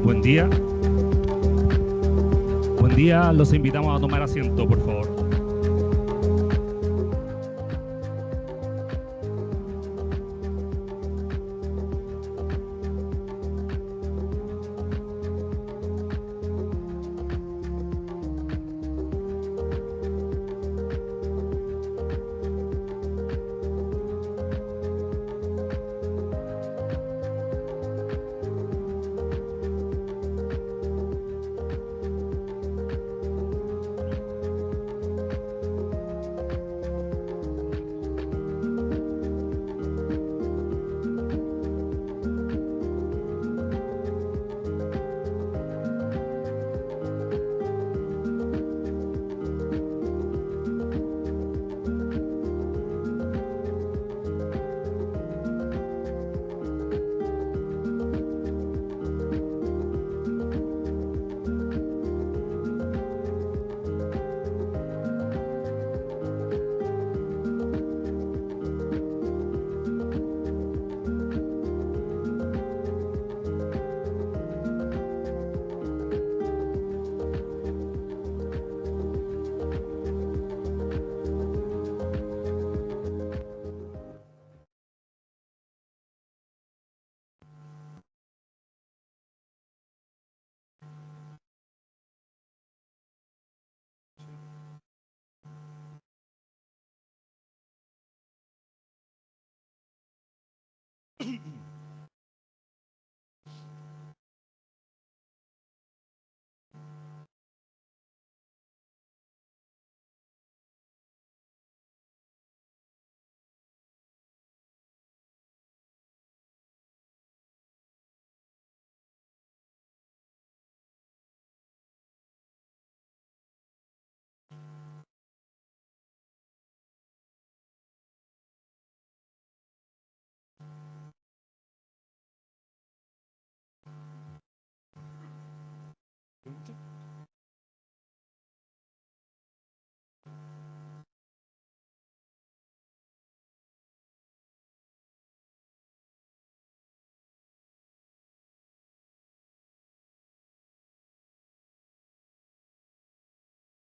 Buen día. Buen día, los invitamos a tomar asiento, por favor.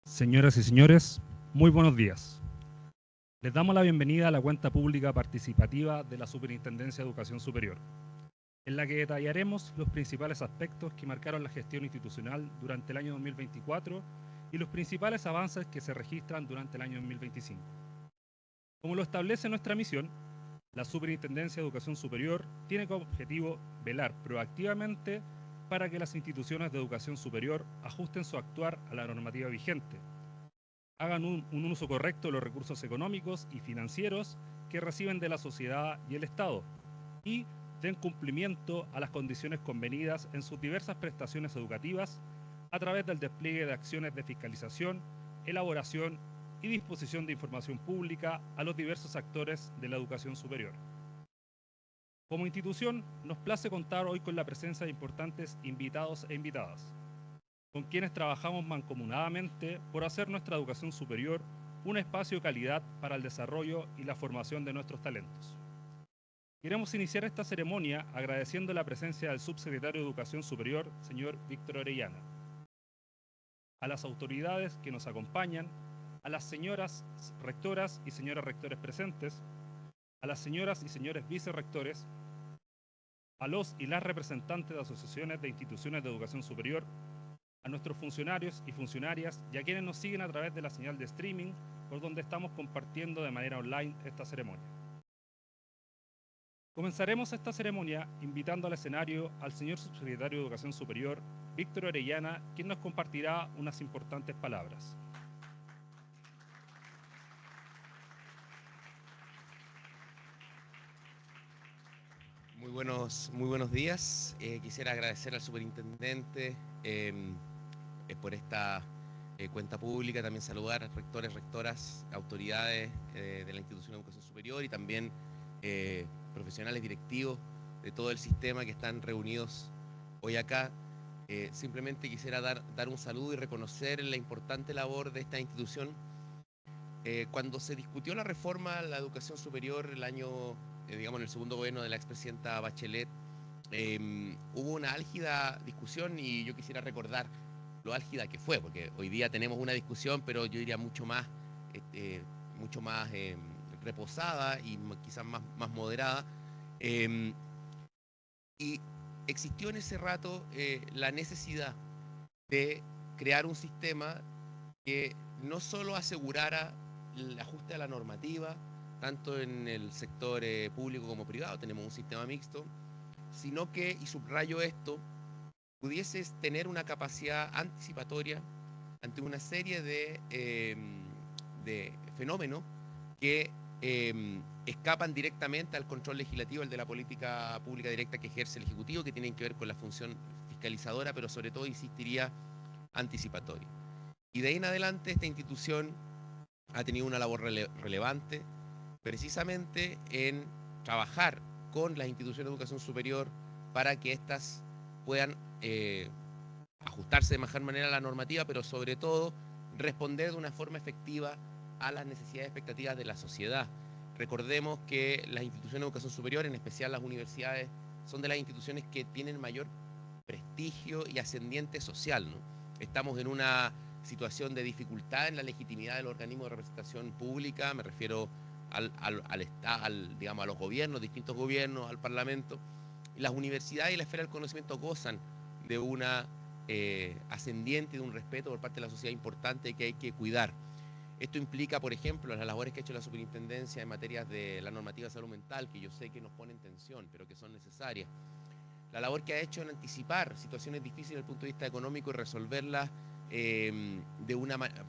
Señoras y señores, muy buenos días. Les damos la bienvenida a la cuenta pública participativa de la Superintendencia de Educación Superior, en la que detallaremos los principales aspectos que marcaron la gestión institucional durante el año 2024 y los principales avances que se registran durante el año 2025. Como lo establece nuestra misión, la Superintendencia de Educación Superior tiene como objetivo velar proactivamente para que las instituciones de educación superior ajusten su actuar a la normativa vigente, hagan un uso correcto de los recursos económicos y financieros que reciben de la sociedad y el Estado y den cumplimiento a las condiciones convenidas en sus diversas prestaciones educativas a través del despliegue de acciones de fiscalización, elaboración y disposición de información pública a los diversos actores de la educación superior. Como institución, nos place contar hoy con la presencia de importantes invitados e invitadas, con quienes trabajamos mancomunadamente por hacer nuestra educación superior un espacio de calidad para el desarrollo y la formación de nuestros talentos. Queremos iniciar esta ceremonia agradeciendo la presencia del subsecretario de Educación Superior, señor Víctor Orellana, a las autoridades que nos acompañan, a las señoras rectoras y señores rectores presentes, a las señoras y señores vicerrectores, a los y las representantes de asociaciones de instituciones de educación superior, a nuestros funcionarios y funcionarias y a quienes nos siguen a través de la señal de streaming por donde estamos compartiendo de manera online esta ceremonia. Comenzaremos esta ceremonia invitando al escenario al señor subsecretario de Educación Superior, Víctor Orellana, quien nos compartirá unas importantes palabras. Muy buenos días. Quisiera agradecer al superintendente por esta cuenta pública, también saludar a rectores, rectoras, autoridades de la institución de educación superior y también profesionales directivos de todo el sistema que están reunidos hoy acá. Simplemente quisiera dar un saludo y reconocer la importante labor de esta institución. Cuando se discutió la reforma a la educación superior el año, digamos, en el segundo gobierno de la expresidenta Bachelet, hubo una álgida discusión y yo quisiera recordar lo álgida que fue, porque hoy día tenemos una discusión, pero yo diría mucho más reposada y quizás más moderada. Y existió en ese rato la necesidad de crear un sistema que no solo asegurara el ajuste a la normativa, tanto en el sector público como privado, tenemos un sistema mixto, sino que, y subrayo esto, pudieses tener una capacidad anticipatoria ante una serie de fenómenos que escapan directamente al control legislativo, el de la política pública directa que ejerce el Ejecutivo, que tienen que ver con la función fiscalizadora, pero sobre todo, insistiría, anticipatoria. Y de ahí en adelante esta institución ha tenido una labor relevante, precisamente en trabajar con las instituciones de educación superior para que éstas puedan ajustarse de mejor manera a la normativa, pero sobre todo responder de una forma efectiva a las necesidades y expectativas de la sociedad. Recordemos que las instituciones de educación superior, en especial las universidades, son de las instituciones que tienen mayor prestigio y ascendiente social, ¿no? Estamos en una situación de dificultad en la legitimidad del organismo de representación pública, me refiero digamos, a los gobiernos, distintos gobiernos, al Parlamento. Las universidades y la esfera del conocimiento gozan de una ascendiente y de un respeto por parte de la sociedad importante que hay que cuidar. Esto implica, por ejemplo, las labores que ha hecho la superintendencia en materias de la normativa de salud mental, que yo sé que nos ponen tensión, pero que son necesarias. La labor que ha hecho en anticipar situaciones difíciles desde el punto de vista económico y resolverlas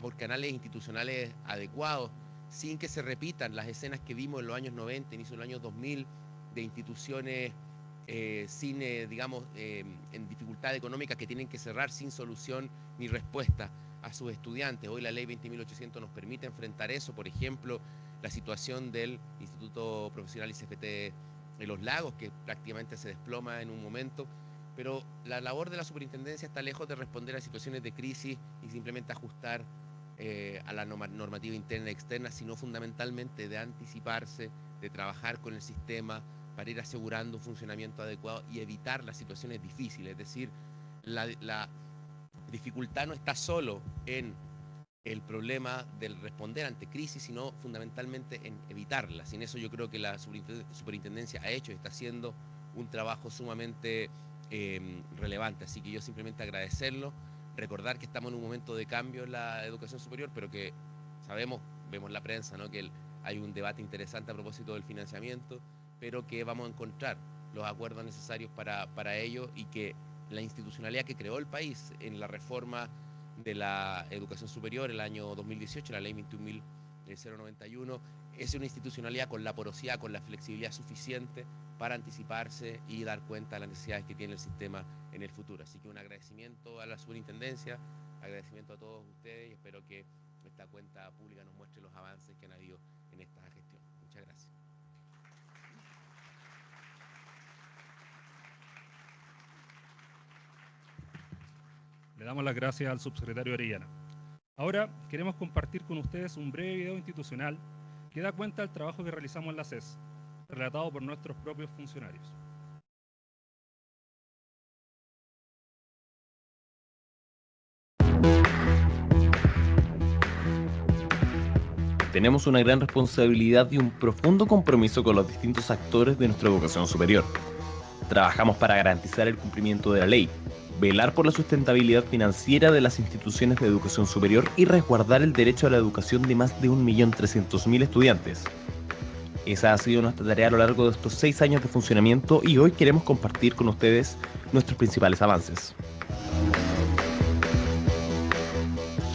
por canales institucionales adecuados, sin que se repitan las escenas que vimos en los años 90, inicio de los años 2000, de instituciones en dificultad económica que tienen que cerrar sin solución ni respuesta a sus estudiantes. Hoy la ley 20.800 nos permite enfrentar eso, por ejemplo, la situación del Instituto Profesional ICFT de Los Lagos, que prácticamente se desploma en un momento, pero la labor de la superintendencia está lejos de responder a situaciones de crisis y simplemente ajustar a la normativa interna y externa, sino fundamentalmente de anticiparse, de trabajar con el sistema para ir asegurando un funcionamiento adecuado y evitar las situaciones difíciles. Es decir, la dificultad no está solo en el problema del responder ante crisis, sino fundamentalmente en evitarlas. Y en eso yo creo que la superintendencia ha hecho y está haciendo un trabajo sumamente relevante. Así que yo simplemente agradecerlo, recordar que estamos en un momento de cambio en la educación superior, pero que vemos la prensa, ¿no?, que hay un debate interesante a propósito del financiamiento, pero que vamos a encontrar los acuerdos necesarios para ello, y que la institucionalidad que creó el país en la reforma de la educación superior el año 2018, la ley 21.091, es una institucionalidad con la porosidad, con la flexibilidad suficiente para anticiparse y dar cuenta de las necesidades que tiene el sistema en el futuro. Así que un agradecimiento a la superintendencia, agradecimiento a todos ustedes, y espero que esta cuenta pública nos muestre los avances que han habido en esta gestión. Muchas gracias. Le damos las gracias al subsecretario Orellana. Ahora queremos compartir con ustedes un breve video institucional que da cuenta del trabajo que realizamos en la SES, relatado por nuestros propios funcionarios. Tenemos una gran responsabilidad y un profundo compromiso con los distintos actores de nuestra educación superior. Trabajamos para garantizar el cumplimiento de la ley, velar por la sustentabilidad financiera de las instituciones de educación superior y resguardar el derecho a la educación de más de 1.300.000 estudiantes. Esa ha sido nuestra tarea a lo largo de estos 6 años de funcionamiento, y hoy queremos compartir con ustedes nuestros principales avances.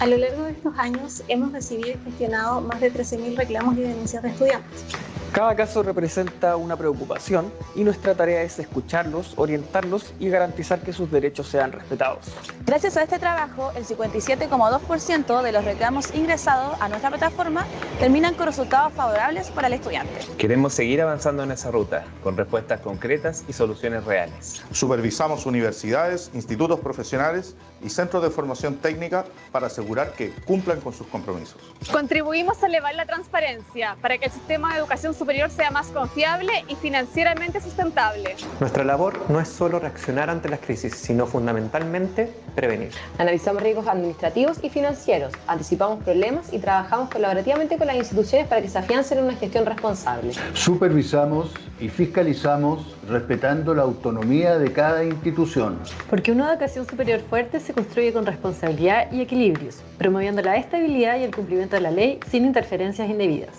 A lo largo de estos años hemos recibido y gestionado más de 13.000 reclamos y denuncias de estudiantes. Cada caso representa una preocupación y nuestra tarea es escucharlos, orientarlos y garantizar que sus derechos sean respetados. Gracias a este trabajo, el 57,2% de los reclamos ingresados a nuestra plataforma terminan con resultados favorables para el estudiante. Queremos seguir avanzando en esa ruta, con respuestas concretas y soluciones reales. Supervisamos universidades, institutos profesionales y centros de formación técnica para asegurar que cumplan con sus compromisos. Contribuimos a elevar la transparencia para que el sistema de educación superior superior sea más confiable y financieramente sustentable. Nuestra labor no es solo reaccionar ante las crisis, sino fundamentalmente prevenir. Analizamos riesgos administrativos y financieros, anticipamos problemas y trabajamos colaborativamente con las instituciones para que se afiancen en una gestión responsable. Supervisamos y fiscalizamos respetando la autonomía de cada institución. Porque una educación superior fuerte se construye con responsabilidad y equilibrios, promoviendo la estabilidad y el cumplimiento de la ley sin interferencias indebidas.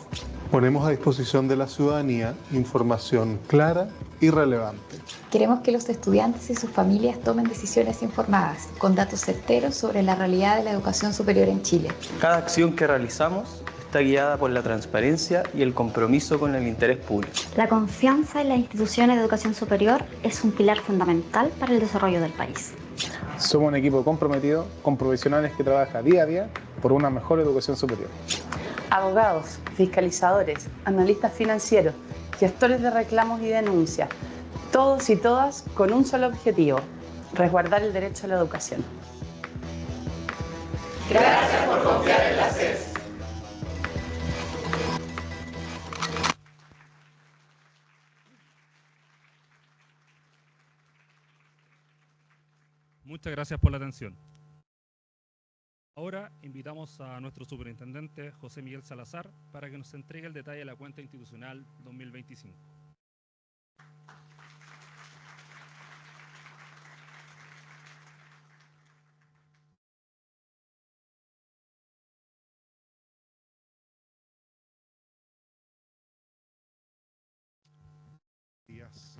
Ponemos a disposición de la ciudadanía información clara y relevante. Queremos que los estudiantes y sus familias tomen decisiones informadas, con datos certeros sobre la realidad de la educación superior en Chile. Cada acción que realizamos está guiada por la transparencia y el compromiso con el interés público. La confianza en las instituciones de educación superior es un pilar fundamental para el desarrollo del país. Somos un equipo comprometido con profesionales que trabaja día a día por una mejor educación superior. Abogados, fiscalizadores, analistas financieros, gestores de reclamos y denuncias, todos y todas con un solo objetivo: resguardar el derecho a la educación. Gracias por confiar en la CES. Muchas gracias por la atención. Ahora invitamos a nuestro superintendente José Miguel Salazar para que nos entregue el detalle de la cuenta institucional 2025. Días.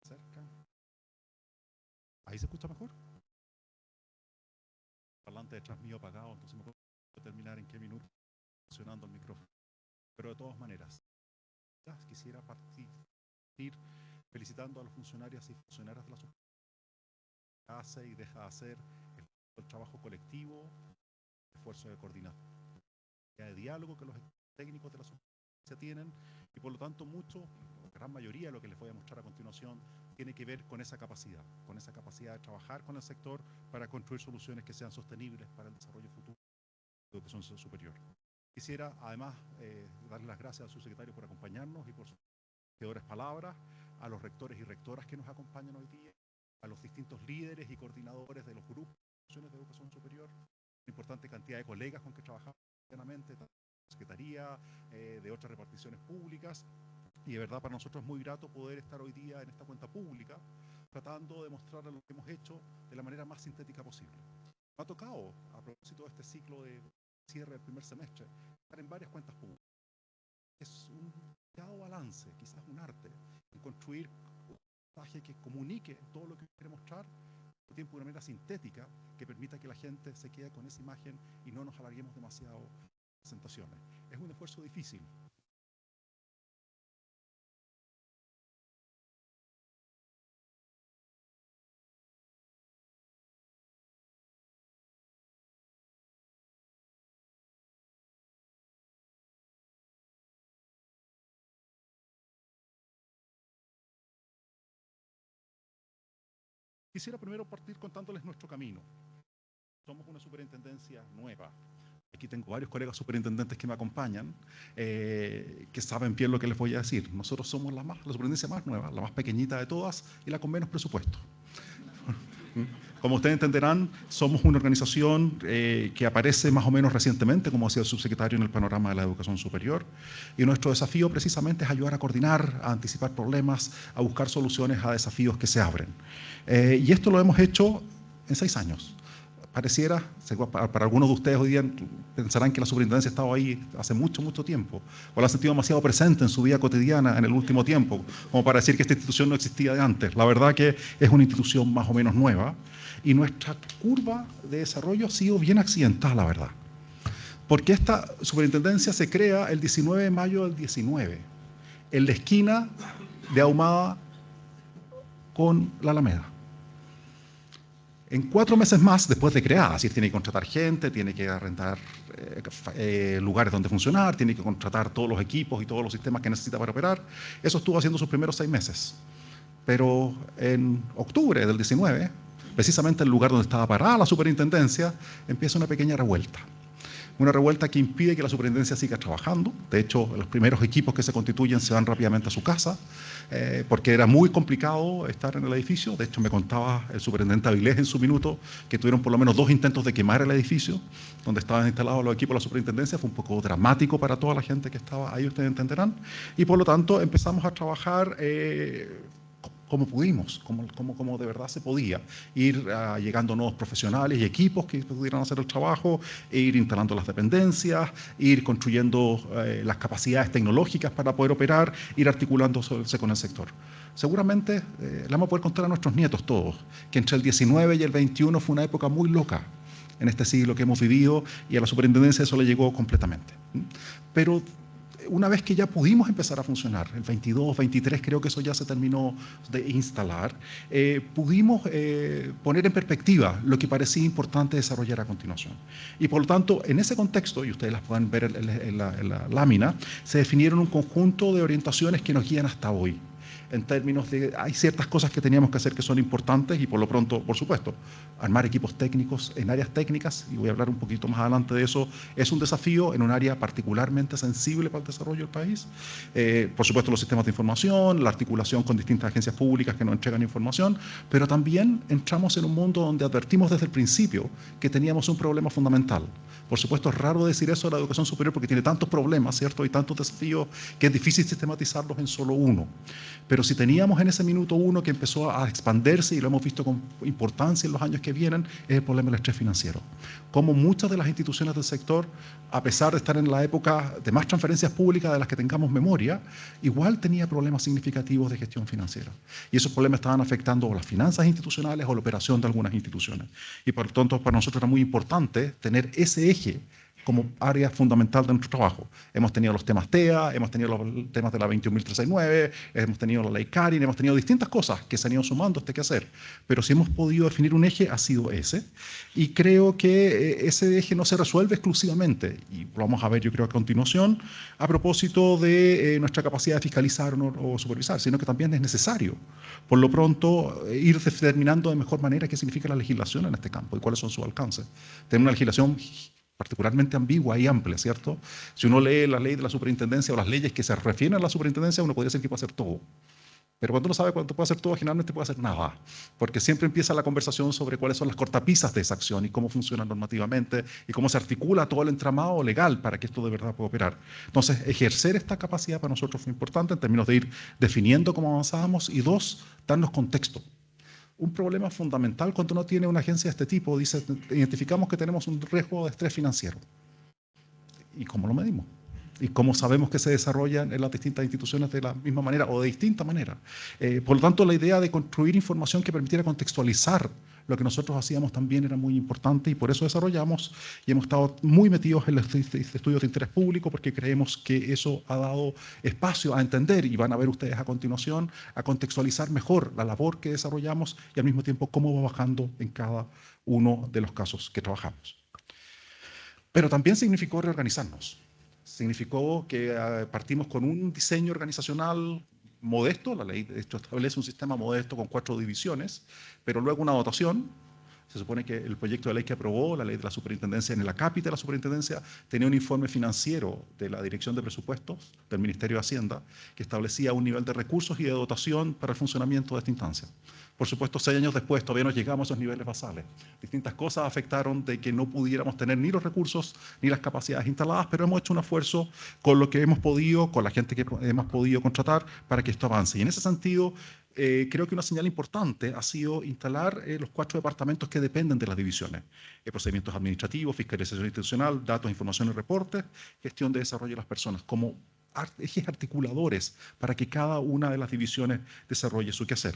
Cerca. ¿Ahí se escucha mejor? El parlante detrás mío apagado, entonces me puedo determinar en qué minuto está funcionando el micrófono. Pero de todas maneras, quisiera partir felicitando a los funcionarios y funcionarias de la sociedad que hace y deja de hacer el trabajo colectivo, el esfuerzo de coordinación, de diálogo que los técnicos de la sociedad tienen, y por lo tanto la gran mayoría de lo que les voy a mostrar a continuación tiene que ver con esa capacidad de trabajar con el sector para construir soluciones que sean sostenibles para el desarrollo futuro de la educación superior. Quisiera además darle las gracias al subsecretario por acompañarnos y por sus mejores palabras, a los rectores y rectoras que nos acompañan hoy día, a los distintos líderes y coordinadores de los grupos de educación superior, una importante cantidad de colegas con que trabajamos tanto de la Secretaría, de otras reparticiones públicas, y de verdad para nosotros es muy grato poder estar hoy día en esta cuenta pública tratando de mostrar lo que hemos hecho de la manera más sintética posible. Me ha tocado, a propósito de este ciclo de cierre del primer semestre, estar en varias cuentas públicas. Es un delicado balance, quizás un arte, en construir un mensaje que comunique todo lo que quiere mostrar, al tiempo de una manera sintética que permita que la gente se quede con esa imagen y no nos alarguemos demasiado presentaciones. Es un esfuerzo difícil. Quisiera primero partir contándoles nuestro camino. Somos una superintendencia nueva. Aquí tengo varios colegas superintendentes que me acompañan, que saben bien lo que les voy a decir. Nosotros somos la superintendencia más nueva, la más pequeñita de todas y la con menos presupuesto. Como ustedes entenderán, somos una organización que aparece más o menos recientemente, como decía el subsecretario, en el panorama de la educación superior. Y nuestro desafío precisamente es ayudar a coordinar, a anticipar problemas, a buscar soluciones a desafíos que se abren. Y esto lo hemos hecho en 6 años. Pareciera, para algunos de ustedes hoy día pensarán que la superintendencia ha estado ahí hace mucho, mucho tiempo, o la han sentido demasiado presente en su vida cotidiana en el último tiempo, como para decir que esta institución no existía de antes. La verdad que es una institución más o menos nueva, y nuestra curva de desarrollo ha sido bien accidentada, la verdad. Porque esta superintendencia se crea el 19 de mayo del 19, en la esquina de Ahumada con la Alameda. En 4 meses más, después de creada, así tiene que contratar gente, tiene que arrendar lugares donde funcionar, tiene que contratar todos los equipos y todos los sistemas que necesita para operar. Eso estuvo haciendo sus primeros 6 meses. Pero en octubre del 19, precisamente el lugar donde estaba parada la superintendencia, empieza una pequeña revuelta. Una revuelta que impide que la superintendencia siga trabajando. De hecho, los primeros equipos que se constituyen se van rápidamente a su casa, porque era muy complicado estar en el edificio. De hecho, me contaba el superintendente Avilés en su minuto que tuvieron por lo menos 2 intentos de quemar el edificio donde estaban instalados los equipos de la superintendencia. Fue un poco dramático para toda la gente que estaba ahí, ustedes entenderán. Y por lo tanto empezamos a trabajar como pudimos, como de verdad se podía, ir llegando nuevos profesionales y equipos que pudieran hacer el trabajo, e ir instalando las dependencias, ir construyendo las capacidades tecnológicas para poder operar, ir articulándose con el sector. Seguramente le vamos a poder contar a nuestros nietos todos, que entre el 19 y el 21 fue una época muy loca en este siglo que hemos vivido, y a la superintendencia eso le llegó completamente. Pero una vez que ya pudimos empezar a funcionar, el 22, 23, creo que eso ya se terminó de instalar, pudimos poner en perspectiva lo que parecía importante desarrollar a continuación. Y por lo tanto, en ese contexto, y ustedes las pueden ver en la lámina, se definieron un conjunto de orientaciones que nos guían hasta hoy. En términos de, hay ciertas cosas que teníamos que hacer que son importantes, y por lo pronto, por supuesto, armar equipos técnicos en áreas técnicas, y voy a hablar un poquito más adelante de eso, es un desafío en un área particularmente sensible para el desarrollo del país. Por supuesto, los sistemas de información, la articulación con distintas agencias públicas que nos entregan información, pero también entramos en un mundo donde advertimos desde el principio que teníamos un problema fundamental. Por supuesto, es raro decir eso de la educación superior porque tiene tantos problemas, ¿cierto? Y tantos desafíos que es difícil sistematizarlos en solo uno. Pero si teníamos en ese minuto uno que empezó a expandirse, y lo hemos visto con importancia en los años que vienen, es el problema del estrés financiero. Como muchas de las instituciones del sector, a pesar de estar en la época de más transferencias públicas de las que tengamos memoria, igual tenía problemas significativos de gestión financiera. Y esos problemas estaban afectando las finanzas institucionales o la operación de algunas instituciones. Y por lo tanto, para nosotros era muy importante tener ese eje como área fundamental de nuestro trabajo. Hemos tenido los temas TEA, hemos tenido los temas de la 21.369, hemos tenido la ley Karin, hemos tenido distintas cosas que se han ido sumando a este quehacer. Pero si hemos podido definir un eje, ha sido ese. Y creo que ese eje no se resuelve exclusivamente, y lo vamos a ver yo creo a continuación, a propósito de nuestra capacidad de fiscalizar o supervisar, sino que también es necesario, por lo pronto, ir determinando de mejor manera qué significa la legislación en este campo y cuáles son sus alcances. Tenemos una legislación particularmente ambigua y amplia, ¿cierto? Si uno lee la ley de la superintendencia o las leyes que se refieren a la superintendencia, uno podría decir que puede hacer todo. Pero cuando uno sabe cuánto puede hacer todo, generalmente puede hacer nada. Porque siempre empieza la conversación sobre cuáles son las cortapisas de esa acción y cómo funciona normativamente y cómo se articula todo el entramado legal para que esto de verdad pueda operar. Entonces, ejercer esta capacidad para nosotros fue importante en términos de ir definiendo cómo avanzábamos y 2, darnos contexto. Un problema fundamental cuando uno tiene una agencia de este tipo, dice, identificamos que tenemos un riesgo de estrés financiero. ¿Y cómo lo medimos? ¿Y cómo sabemos que se desarrollan en las distintas instituciones de la misma manera o de distinta manera? Por lo tanto, la idea de construir información que permitiera contextualizar lo que nosotros hacíamos también era muy importante, y por eso desarrollamos y hemos estado muy metidos en los estudios de interés público, porque creemos que eso ha dado espacio a entender, y van a ver ustedes a continuación, a contextualizar mejor la labor que desarrollamos y al mismo tiempo cómo va bajando en cada uno de los casos que trabajamos. Pero también significó reorganizarnos. Significó que partimos con un diseño organizacional modesto. La ley de hecho establece un sistema modesto con 4 divisiones, pero luego una dotación. Se supone que el proyecto de ley que aprobó, la ley de la superintendencia, en el acápite de la superintendencia, tenía un informe financiero de la Dirección de Presupuestos del Ministerio de Hacienda que establecía un nivel de recursos y de dotación para el funcionamiento de esta instancia. Por supuesto, 6 años después todavía no llegamos a esos niveles basales. Distintas cosas afectaron de que no pudiéramos tener ni los recursos ni las capacidades instaladas, pero hemos hecho un esfuerzo con lo que hemos podido, con la gente que hemos podido contratar para que esto avance. Y en ese sentido, creo que una señal importante ha sido instalar los 4 departamentos que dependen de las divisiones. Procedimientos administrativos, fiscalización institucional, datos, información y reportes, gestión de desarrollo de las personas, como ejes articuladores para que cada una de las divisiones desarrolle su quehacer.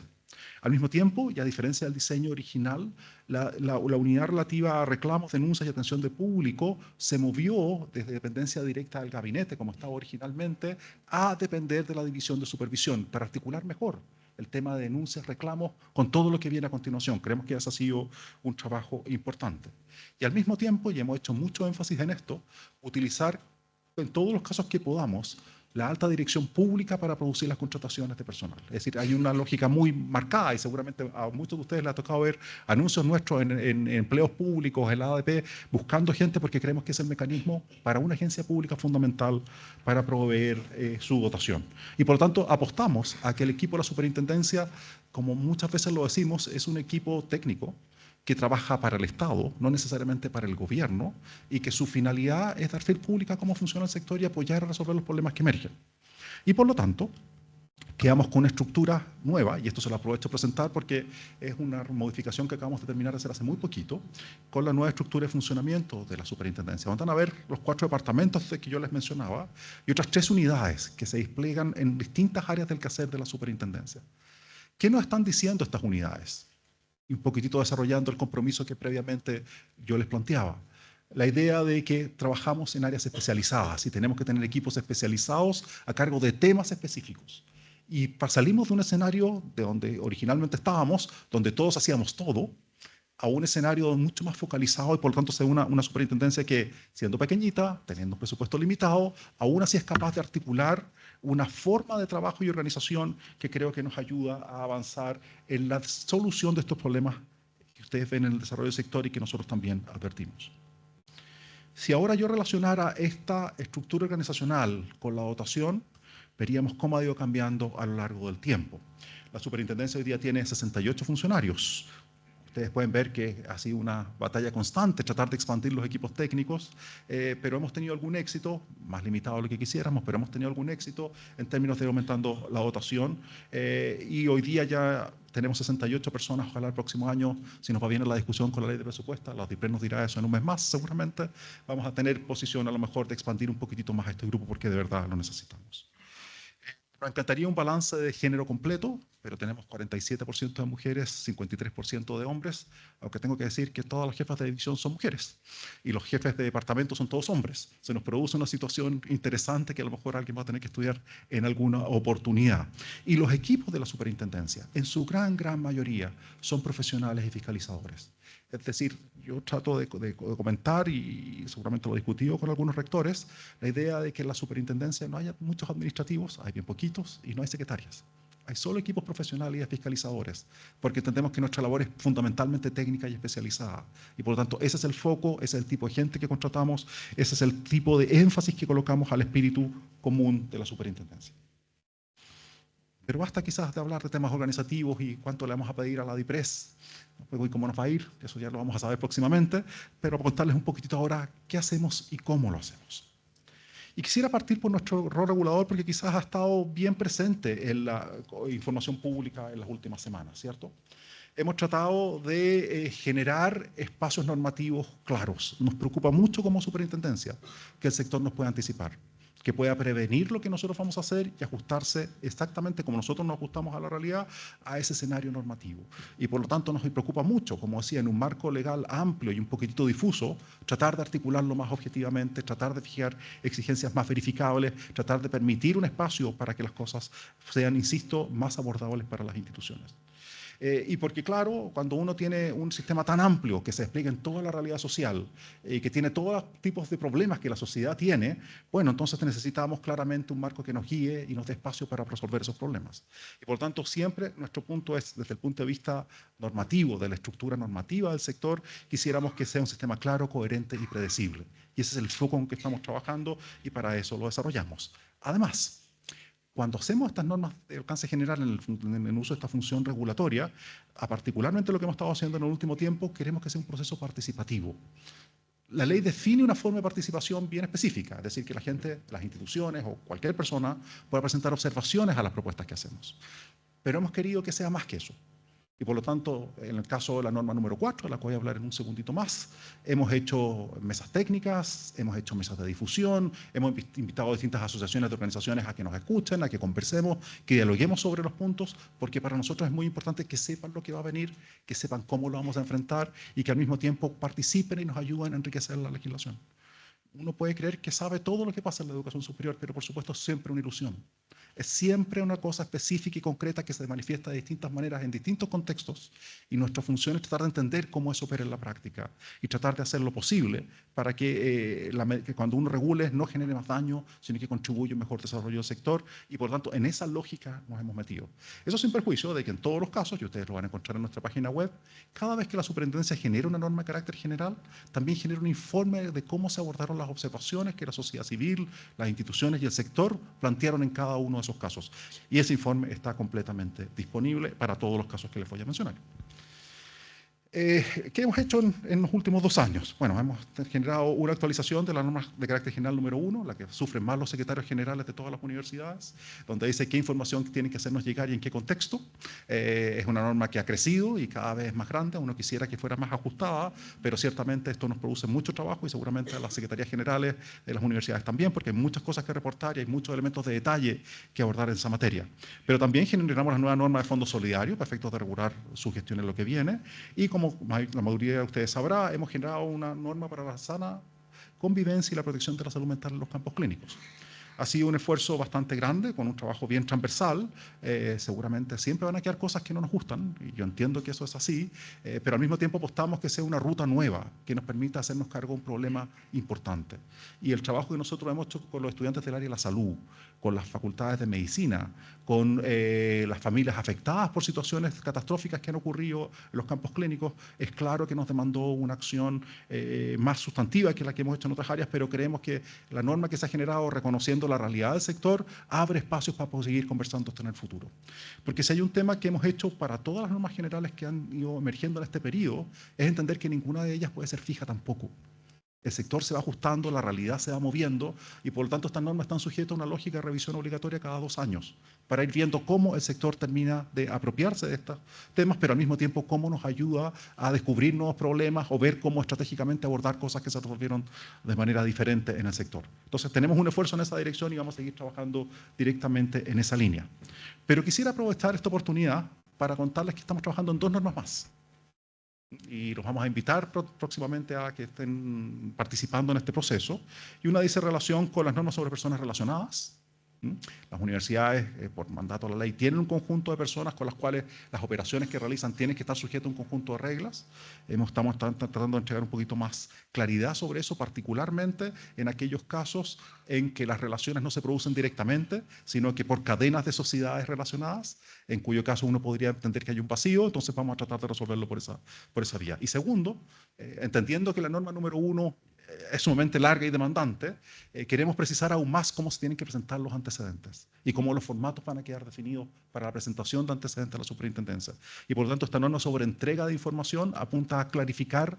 Al mismo tiempo, y a diferencia del diseño original, la unidad relativa a reclamos, denuncias y atención de público se movió desde dependencia directa del gabinete, como estaba originalmente, a depender de la división de supervisión, para articular mejor el tema de denuncias, reclamos, con todo lo que viene a continuación. Creemos que ese ha sido un trabajo importante. Y al mismo tiempo, y hemos hecho mucho énfasis en esto, utilizar en todos los casos que podamos la alta dirección pública para producir las contrataciones de personal. Es decir, hay una lógica muy marcada y seguramente a muchos de ustedes les ha tocado ver anuncios nuestros en empleos públicos, en la ADP, buscando gente porque creemos que es el mecanismo para una agencia pública fundamental para proveer su dotación. Y por lo tanto apostamos a que el equipo de la superintendencia, como muchas veces lo decimos, es un equipo técnico que trabaja para el Estado, no necesariamente para el gobierno, y que su finalidad es dar fe pública a cómo funciona el sector y apoyar a resolver los problemas que emergen. Y por lo tanto, quedamos con una estructura nueva, y esto se lo aprovecho a presentar porque es una modificación que acabamos de terminar de hacer hace muy poquito, con la nueva estructura de funcionamiento de la superintendencia. Van a ver los 4 departamentos que yo les mencionaba y otras 3 unidades que se despliegan en distintas áreas del quehacer de la superintendencia. ¿Qué nos están diciendo estas unidades? Y un poquitito desarrollando el compromiso que previamente yo les planteaba. La idea de que trabajamos en áreas especializadas y tenemos que tener equipos especializados a cargo de temas específicos. Y salimos de un escenario de donde originalmente estábamos, donde todos hacíamos todo, a un escenario mucho más focalizado y por lo tanto sea una superintendencia que, siendo pequeñita, teniendo un presupuesto limitado, aún así es capaz de articular una forma de trabajo y organización que creo que nos ayuda a avanzar en la solución de estos problemas que ustedes ven en el desarrollo del sector y que nosotros también advertimos. Si ahora yo relacionara esta estructura organizacional con la dotación, veríamos cómo ha ido cambiando a lo largo del tiempo. La superintendencia hoy día tiene 68 funcionarios. Ustedes pueden ver que ha sido una batalla constante tratar de expandir los equipos técnicos, pero hemos tenido algún éxito, más limitado a lo que quisiéramos, pero hemos tenido algún éxito en términos de aumentando la dotación. Y hoy día ya tenemos 68 personas, ojalá el próximo año, si nos va bien en la discusión con la ley de presupuesto, la DIPRES nos dirá eso en un mes más, seguramente vamos a tener posición a lo mejor de expandir un poquitito más a este grupo porque de verdad lo necesitamos. Nos encantaría un balance de género completo, pero tenemos 47% de mujeres, 53% de hombres, aunque tengo que decir que todas las jefas de división son mujeres y los jefes de departamento son todos hombres. Se nos produce una situación interesante que a lo mejor alguien va a tener que estudiar en alguna oportunidad. Y los equipos de la superintendencia, en su gran mayoría, son profesionales y fiscalizadores. Es decir, yo trato de comentar, y seguramente lo he discutido con algunos rectores, la idea de que en la superintendencia no haya muchos administrativos, hay bien poquitos, y no hay secretarias. Hay solo equipos profesionales y fiscalizadores, porque entendemos que nuestra labor es fundamentalmente técnica y especializada. Y por lo tanto, ese es el foco, ese es el tipo de gente que contratamos, ese es el tipo de énfasis que colocamos al espíritu común de la superintendencia. Pero basta quizás de hablar de temas organizativos y cuánto le vamos a pedir a la DIPRES y cómo nos va a ir, eso ya lo vamos a saber próximamente, pero para contarles un poquitito ahora qué hacemos y cómo lo hacemos. Y quisiera partir por nuestro rol regulador porque quizás ha estado bien presente en la información pública en las últimas semanas, ¿cierto? Hemos tratado de generar espacios normativos claros. Nos preocupa mucho como superintendencia que el sector nos pueda anticipar, que pueda prevenir lo que nosotros vamos a hacer y ajustarse exactamente como nosotros nos ajustamos a la realidad, a ese escenario normativo. Y por lo tanto nos preocupa mucho, como decía, en un marco legal amplio y un poquitito difuso, tratar de articularlo más objetivamente, tratar de fijar exigencias más verificables, tratar de permitir un espacio para que las cosas sean, insisto, más abordables para las instituciones. Y porque, claro, cuando uno tiene un sistema tan amplio que se despliega en toda la realidad social y que tiene todos los tipos de problemas que la sociedad tiene, bueno, entonces necesitamos claramente un marco que nos guíe y nos dé espacio para resolver esos problemas. Y por lo tanto, siempre nuestro punto es, desde el punto de vista normativo, de la estructura normativa del sector, quisiéramos que sea un sistema claro, coherente y predecible. Y ese es el foco en que estamos trabajando y para eso lo desarrollamos. Además, cuando hacemos estas normas de alcance general en el uso de esta función regulatoria, particularmente lo que hemos estado haciendo en el último tiempo, queremos que sea un proceso participativo. La ley define una forma de participación bien específica, es decir, que la gente, las instituciones o cualquier persona pueda presentar observaciones a las propuestas que hacemos. Pero hemos querido que sea más que eso. Y por lo tanto, en el caso de la norma número 4, de la que voy a hablar en un segundito más, hemos hecho mesas técnicas, hemos hecho mesas de difusión, hemos invitado a distintas asociaciones de organizaciones a que nos escuchen, a que conversemos, que dialoguemos sobre los puntos, porque para nosotros es muy importante que sepan lo que va a venir, que sepan cómo lo vamos a enfrentar y que al mismo tiempo participen y nos ayuden a enriquecer la legislación. Uno puede creer que sabe todo lo que pasa en la educación superior, pero por supuesto es siempre una ilusión. es siempre una cosa específica y concreta que se manifiesta de distintas maneras en distintos contextos, y nuestra función es tratar de entender cómo eso opera en la práctica y tratar de hacer lo posible para que cuando uno regule no genere más daño, sino que contribuya a un mejor desarrollo del sector, y por tanto en esa lógica nos hemos metido. Eso sin perjuicio de que en todos los casos, y ustedes lo van a encontrar en nuestra página web, cada vez que la superintendencia genera una norma de carácter general, también genera un informe de cómo se abordaron las observaciones que la sociedad civil, las instituciones y el sector plantearon en cada uno de esos casos. Y ese informe está completamente disponible para todos los casos que les voy a mencionar. ¿Qué hemos hecho en los últimos 2 años? Bueno, hemos generado una actualización de la norma de carácter general número 1, la que sufren más los secretarios generales de todas las universidades, donde dice qué información tienen que hacernos llegar y en qué contexto. Es una norma que ha crecido y cada vez es más grande. Uno quisiera que fuera más ajustada, pero ciertamente esto nos produce mucho trabajo, y seguramente a las secretarías generales de las universidades también, porque hay muchas cosas que reportar y hay muchos elementos de detalle que abordar en esa materia. Pero también generamos la nueva norma de fondo solidario para efectos de regular su gestión en lo que viene, y como la mayoría de ustedes sabrá, hemos generado una norma para la sana convivencia y la protección de la salud mental en los campos clínicos. Ha sido un esfuerzo bastante grande, con un trabajo bien transversal. Seguramente siempre van a quedar cosas que no nos gustan, y yo entiendo que eso es así, pero al mismo tiempo apostamos que sea una ruta nueva, que nos permita hacernos cargo de un problema importante. Y el trabajo que nosotros hemos hecho con los estudiantes del área de la salud, con las facultades de medicina, con las familias afectadas por situaciones catastróficas que han ocurrido en los campos clínicos, es claro que nos demandó una acción más sustantiva que la que hemos hecho en otras áreas, pero creemos que la norma que se ha generado, reconociendo la realidad del sector, abre espacios para poder seguir conversando esto en el futuro. Porque si hay un tema que hemos hecho para todas las normas generales que han ido emergiendo en este periodo, es entender que ninguna de ellas puede ser fija tampoco. El sector se va ajustando, la realidad se va moviendo, y por lo tanto estas normas están sujetas a una lógica de revisión obligatoria cada 2 años, para ir viendo cómo el sector termina de apropiarse de estos temas, pero al mismo tiempo cómo nos ayuda a descubrir nuevos problemas o ver cómo estratégicamente abordar cosas que se resolvieron de manera diferente en el sector. Entonces tenemos un esfuerzo en esa dirección y vamos a seguir trabajando directamente en esa línea. Pero quisiera aprovechar esta oportunidad para contarles que estamos trabajando en 2 normas más. Y los vamos a invitar próximamente a que estén participando en este proceso. Y una dice relación con las normas sobre personas relacionadas. Las universidades, por mandato de la ley, tienen un conjunto de personas con las cuales las operaciones que realizan tienen que estar sujetas a un conjunto de reglas. Estamos tratando de entregar un poquito más claridad sobre eso, particularmente en aquellos casos en que las relaciones no se producen directamente, sino que por cadenas de sociedades relacionadas, en cuyo caso uno podría entender que hay un vacío. Entonces vamos a tratar de resolverlo por esa vía. Y segundo, entendiendo que la norma número 1 es sumamente larga y demandante, queremos precisar aún más cómo se tienen que presentar los antecedentes y cómo los formatos van a quedar definidos para la presentación de antecedentes a la superintendencia. Y por lo tanto, esta norma sobre entrega de información apunta a clarificar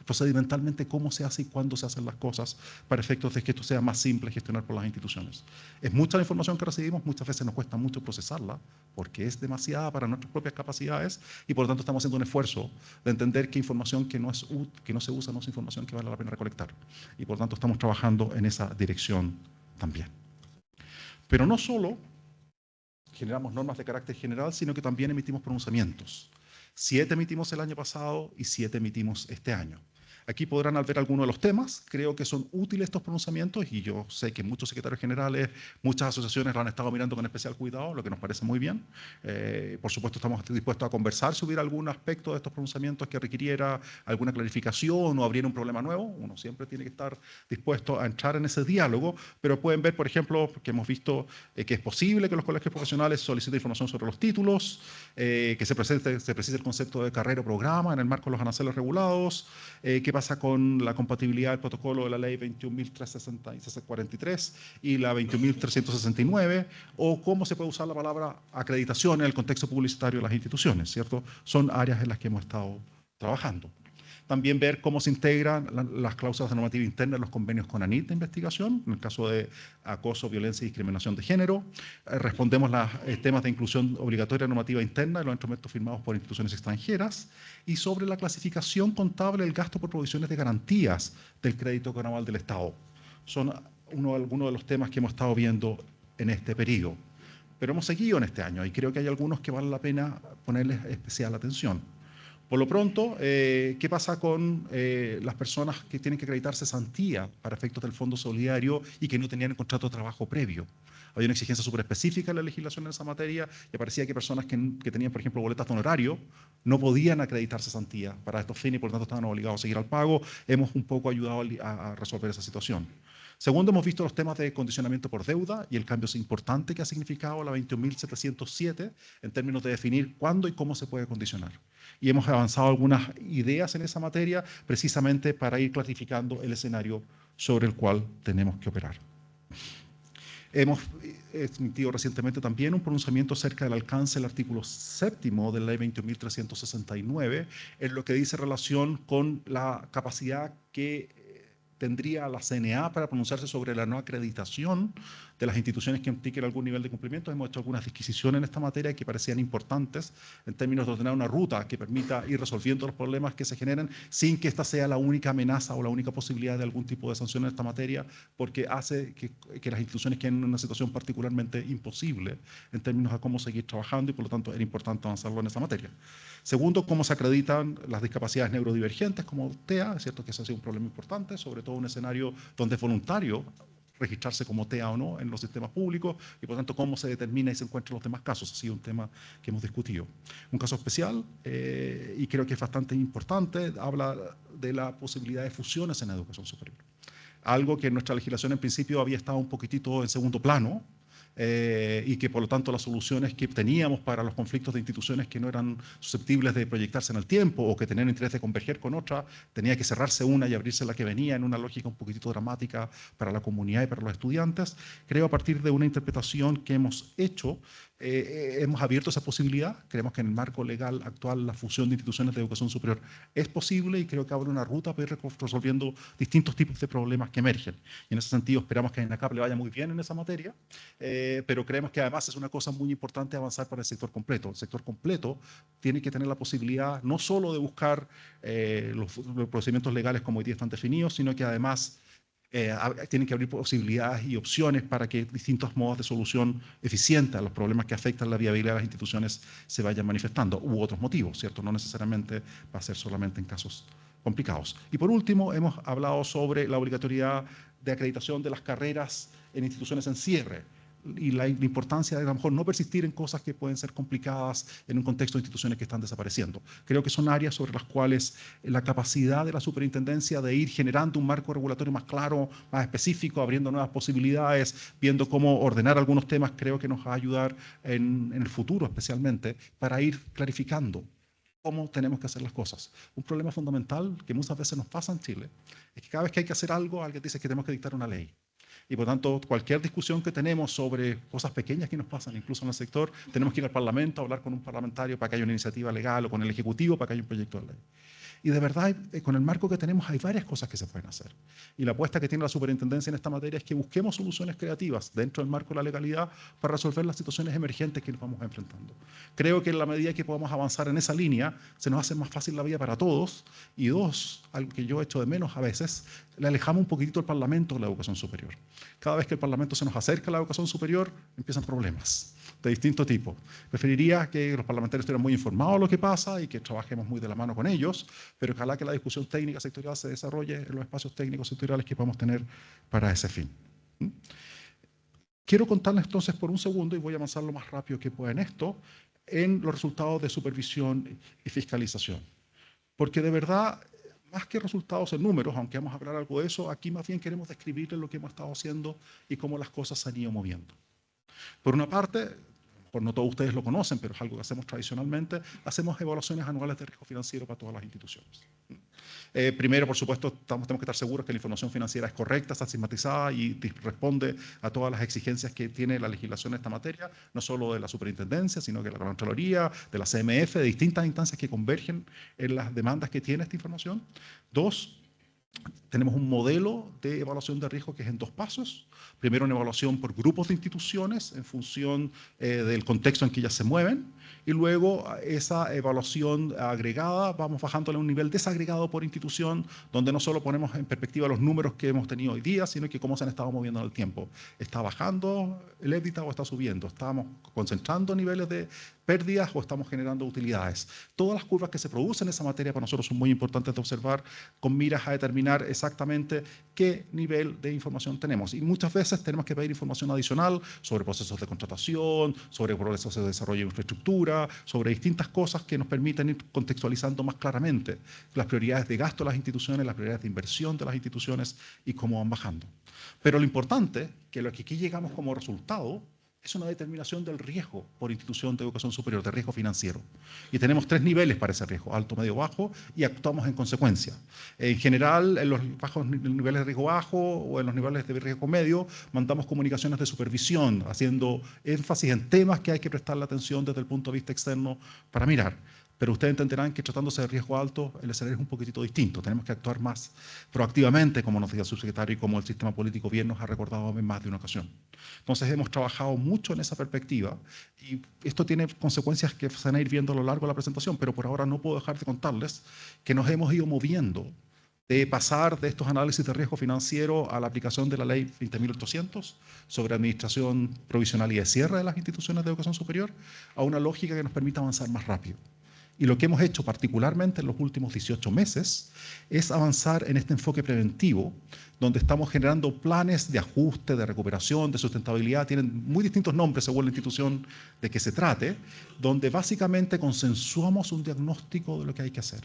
procedimentalmente cómo se hace y cuándo se hacen las cosas, para efectos de que esto sea más simple gestionar por las instituciones. Es mucha la información que recibimos, muchas veces nos cuesta mucho procesarla, porque es demasiada para nuestras propias capacidades, y por lo tanto estamos haciendo un esfuerzo de entender que información que no se usa no es información que vale la pena recolectar. Y por lo tanto estamos trabajando en esa dirección también. Pero no solo generamos normas de carácter general, sino que también emitimos pronunciamientos. 7 emitimos el año pasado y 7 emitimos este año. Aquí podrán ver algunos de los temas. Creo que son útiles estos pronunciamientos, y yo sé que muchos secretarios generales, muchas asociaciones lo han estado mirando con especial cuidado, lo que nos parece muy bien. Por supuesto, estamos dispuestos a conversar si hubiera algún aspecto de estos pronunciamientos que requiriera alguna clarificación o abriera un problema nuevo. Uno siempre tiene que estar dispuesto a entrar en ese diálogo, pero pueden ver, por ejemplo, que hemos visto que es posible que los colegios profesionales soliciten información sobre los títulos, que se precise el concepto de carrera o programa en el marco de los aranceles regulados, qué pasa con la compatibilidad del protocolo de la ley 21.343 y la 21.369, o cómo se puede usar la palabra acreditación en el contexto publicitario de las instituciones, ¿cierto? Son áreas en las que hemos estado trabajando. También ver cómo se integran las cláusulas de normativa interna en los convenios con ANIT de investigación, en el caso de acoso, violencia y discriminación de género. Respondemos los temas de inclusión obligatoria de normativa interna en los instrumentos firmados por instituciones extranjeras, y sobre la clasificación contable del gasto por provisiones de garantías del crédito naval del Estado. Son algunos de los temas que hemos estado viendo en este periodo. Pero hemos seguido en este año y creo que hay algunos que vale la pena ponerles especial atención. Por lo pronto, ¿qué pasa con las personas que tienen que acreditar cesantía para efectos del Fondo Solidario y que no tenían el contrato de trabajo previo? Había una exigencia súper específica en la legislación en esa materia y parecía que personas que tenían, por ejemplo, boletas de honorario no podían acreditar cesantía para estos fines y por lo tanto estaban obligados a seguir al pago. Hemos un poco ayudado a resolver esa situación. Segundo, hemos visto los temas de condicionamiento por deuda y el cambio importante que ha significado la 21.707 en términos de definir cuándo y cómo se puede condicionar. Y hemos avanzado algunas ideas en esa materia precisamente para ir clarificando el escenario sobre el cual tenemos que operar. Hemos emitido recientemente también un pronunciamiento acerca del alcance del artículo 7º de la ley 21.369 en lo que dice relación con la capacidad que tendría la CNA para pronunciarse sobre la no acreditación de las instituciones que impliquen algún nivel de cumplimiento. Hemos hecho algunas disquisiciones en esta materia que parecían importantes en términos de ordenar una ruta que permita ir resolviendo los problemas que se generen sin que esta sea la única amenaza o la única posibilidad de algún tipo de sanción en esta materia, porque hace que las instituciones queden en una situación particularmente imposible en términos de cómo seguir trabajando y por lo tanto era importante avanzarlo en esa materia. Segundo, cómo se acreditan las discapacidades neurodivergentes como TEA. Es cierto que ese ha sido un problema importante, sobre todo en un escenario donde es voluntario registrarse como TEA o no en los sistemas públicos y por tanto cómo se determina y se encuentran los demás casos. Ha sido un tema que hemos discutido. Un caso especial, y creo que es bastante importante, habla de la posibilidad de fusiones en la educación superior. Algo que en nuestra legislación en principio había estado un poquitito en segundo plano, y que por lo tanto las soluciones que teníamos para los conflictos de instituciones que no eran susceptibles de proyectarse en el tiempo o que tenían interés de converger con otra, tenía que cerrarse una y abrirse la que venía en una lógica un poquitito dramática para la comunidad y para los estudiantes. Creo a partir de una interpretación que hemos hecho, hemos abierto esa posibilidad. Creemos que en el marco legal actual la fusión de instituciones de educación superior es posible y creo que abre una ruta para ir resolviendo distintos tipos de problemas que emergen. Y en ese sentido esperamos que a INACAP le vaya muy bien en esa materia, pero creemos que además es una cosa muy importante avanzar para el sector completo. El sector completo tiene que tener la posibilidad no solo de buscar los procedimientos legales como hoy día están definidos, sino que además tienen que abrir posibilidades y opciones para que distintos modos de solución eficiente a los problemas que afectan la viabilidad de las instituciones se vayan manifestando, u otros motivos, ¿cierto? No necesariamente va a ser solamente en casos complicados. Y por último, hemos hablado sobre la obligatoriedad de acreditación de las carreras en instituciones en cierre y la importancia de a lo mejor no persistir en cosas que pueden ser complicadas en un contexto de instituciones que están desapareciendo. Creo que son áreas sobre las cuales la capacidad de la superintendencia de ir generando un marco regulatorio más claro, más específico, abriendo nuevas posibilidades, viendo cómo ordenar algunos temas, creo que nos va a ayudar en el futuro especialmente para ir clarificando cómo tenemos que hacer las cosas. Un problema fundamental que muchas veces nos pasa en Chile es que cada vez que hay que hacer algo, alguien dice que tenemos que dictar una ley. Y por tanto, cualquier discusión que tenemos sobre cosas pequeñas que nos pasan, incluso en el sector, tenemos que ir al Parlamento a hablar con un parlamentario para que haya una iniciativa legal o con el Ejecutivo para que haya un proyecto de ley. Y de verdad, con el marco que tenemos hay varias cosas que se pueden hacer. Y la apuesta que tiene la superintendencia en esta materia es que busquemos soluciones creativas dentro del marco de la legalidad para resolver las situaciones emergentes que nos vamos enfrentando. Creo que en la medida que podamos avanzar en esa línea, se nos hace más fácil la vida para todos. Y dos, algo que yo echo de menos a veces, le alejamos un poquitito el Parlamento de la educación superior. Cada vez que el Parlamento se nos acerca a la educación superior, empiezan problemas de distinto tipo. Preferiría que los parlamentarios estuvieran muy informados de lo que pasa y que trabajemos muy de la mano con ellos, pero ojalá que la discusión técnica sectorial se desarrolle en los espacios técnicos sectoriales que podemos tener para ese fin. Quiero contarles entonces por un segundo, y voy a avanzar lo más rápido que pueda en esto, en los resultados de supervisión y fiscalización. Porque de verdad, más que resultados en números, aunque vamos a hablar algo de eso, aquí más bien queremos describirles lo que hemos estado haciendo y cómo las cosas se han ido moviendo. Por una parte, por no todos ustedes lo conocen, pero es algo que hacemos tradicionalmente, hacemos evaluaciones anuales de riesgo financiero para todas las instituciones. Primero, por supuesto, tenemos que estar seguros que la información financiera es correcta, está sistematizada y responde a todas las exigencias que tiene la legislación en esta materia, no solo de la superintendencia, sino que de la Contraloría, de la CMF, de distintas instancias que convergen en las demandas que tiene esta información. Dos, Tenemos un modelo de evaluación de riesgo que es en 2 pasos. Primero, una evaluación por grupos de instituciones en función del contexto en que ellas se mueven. Y luego, esa evaluación agregada, vamos bajándole a un nivel desagregado por institución, donde no solo ponemos en perspectiva los números que hemos tenido hoy día, sino que cómo se han estado moviendo en el tiempo. ¿Está bajando el EBITDA o está subiendo? ¿Estamos concentrando niveles de pérdidas o estamos generando utilidades? Todas las curvas que se producen en esa materia para nosotros son muy importantes de observar con miras a determinar exactamente qué nivel de información tenemos. Y muchas veces tenemos que pedir información adicional sobre procesos de contratación, sobre procesos de desarrollo de infraestructura, sobre distintas cosas que nos permiten ir contextualizando más claramente las prioridades de gasto de las instituciones, las prioridades de inversión de las instituciones y cómo van bajando. Pero lo importante, que lo que aquí llegamos como resultado, es una determinación del riesgo por institución de educación superior, de riesgo financiero. Y tenemos 3 niveles para ese riesgo, alto, medio, bajo, y actuamos en consecuencia. En general, en los niveles de riesgo bajo o en los niveles de riesgo medio, mandamos comunicaciones de supervisión, haciendo énfasis en temas que hay que prestarle atención desde el punto de vista externo para mirar. Pero ustedes entenderán que tratándose de riesgo alto, el escenario es un poquitito distinto. Tenemos que actuar más proactivamente, como nos decía el subsecretario, y como el sistema político bien nos ha recordado en más de una ocasión. Entonces hemos trabajado mucho en esa perspectiva y esto tiene consecuencias que se van a ir viendo a lo largo de la presentación, pero por ahora no puedo dejar de contarles que nos hemos ido moviendo de pasar de estos análisis de riesgo financiero a la aplicación de la ley 20.800 sobre administración provisional y de cierre de las instituciones de educación superior a una lógica que nos permita avanzar más rápido. Y lo que hemos hecho particularmente en los últimos 18 meses es avanzar en este enfoque preventivo, donde estamos generando planes de ajuste, de recuperación, de sustentabilidad, tienen muy distintos nombres según la institución de que se trate, donde básicamente consensuamos un diagnóstico de lo que hay que hacer,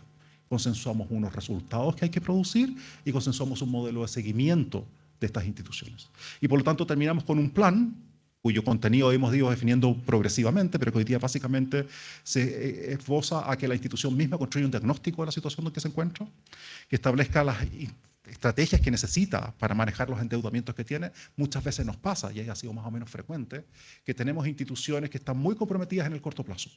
consensuamos unos resultados que hay que producir y consensuamos un modelo de seguimiento de estas instituciones. Y por lo tanto terminamos con un plan cuyo contenido hemos ido definiendo progresivamente, pero que hoy día básicamente se esboza a que la institución misma construya un diagnóstico de la situación en que se encuentra, que establezca las estrategias que necesita para manejar los endeudamientos que tiene. Muchas veces nos pasa, y ha sido más o menos frecuente, que tenemos instituciones que están muy comprometidas en el corto plazo.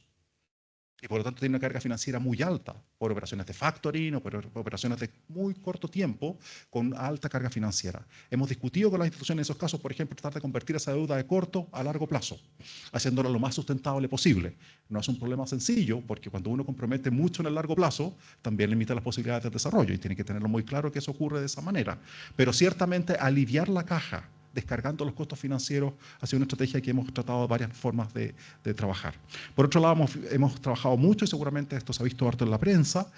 Y por lo tanto tiene una carga financiera muy alta por operaciones de factoring o por operaciones de muy corto tiempo con alta carga financiera. Hemos discutido con las instituciones en esos casos, por ejemplo, tratar de convertir esa deuda de corto a largo plazo, haciéndolo lo más sustentable posible. No es un problema sencillo, porque cuando uno compromete mucho en el largo plazo, también limita las posibilidades de desarrollo y tiene que tenerlo muy claro que eso ocurre de esa manera. Pero ciertamente aliviar la caja descargando los costos financieros ha sido una estrategia que hemos tratado de varias formas de trabajar. Por otro lado, hemos trabajado mucho, y seguramente esto se ha visto harto en la prensa,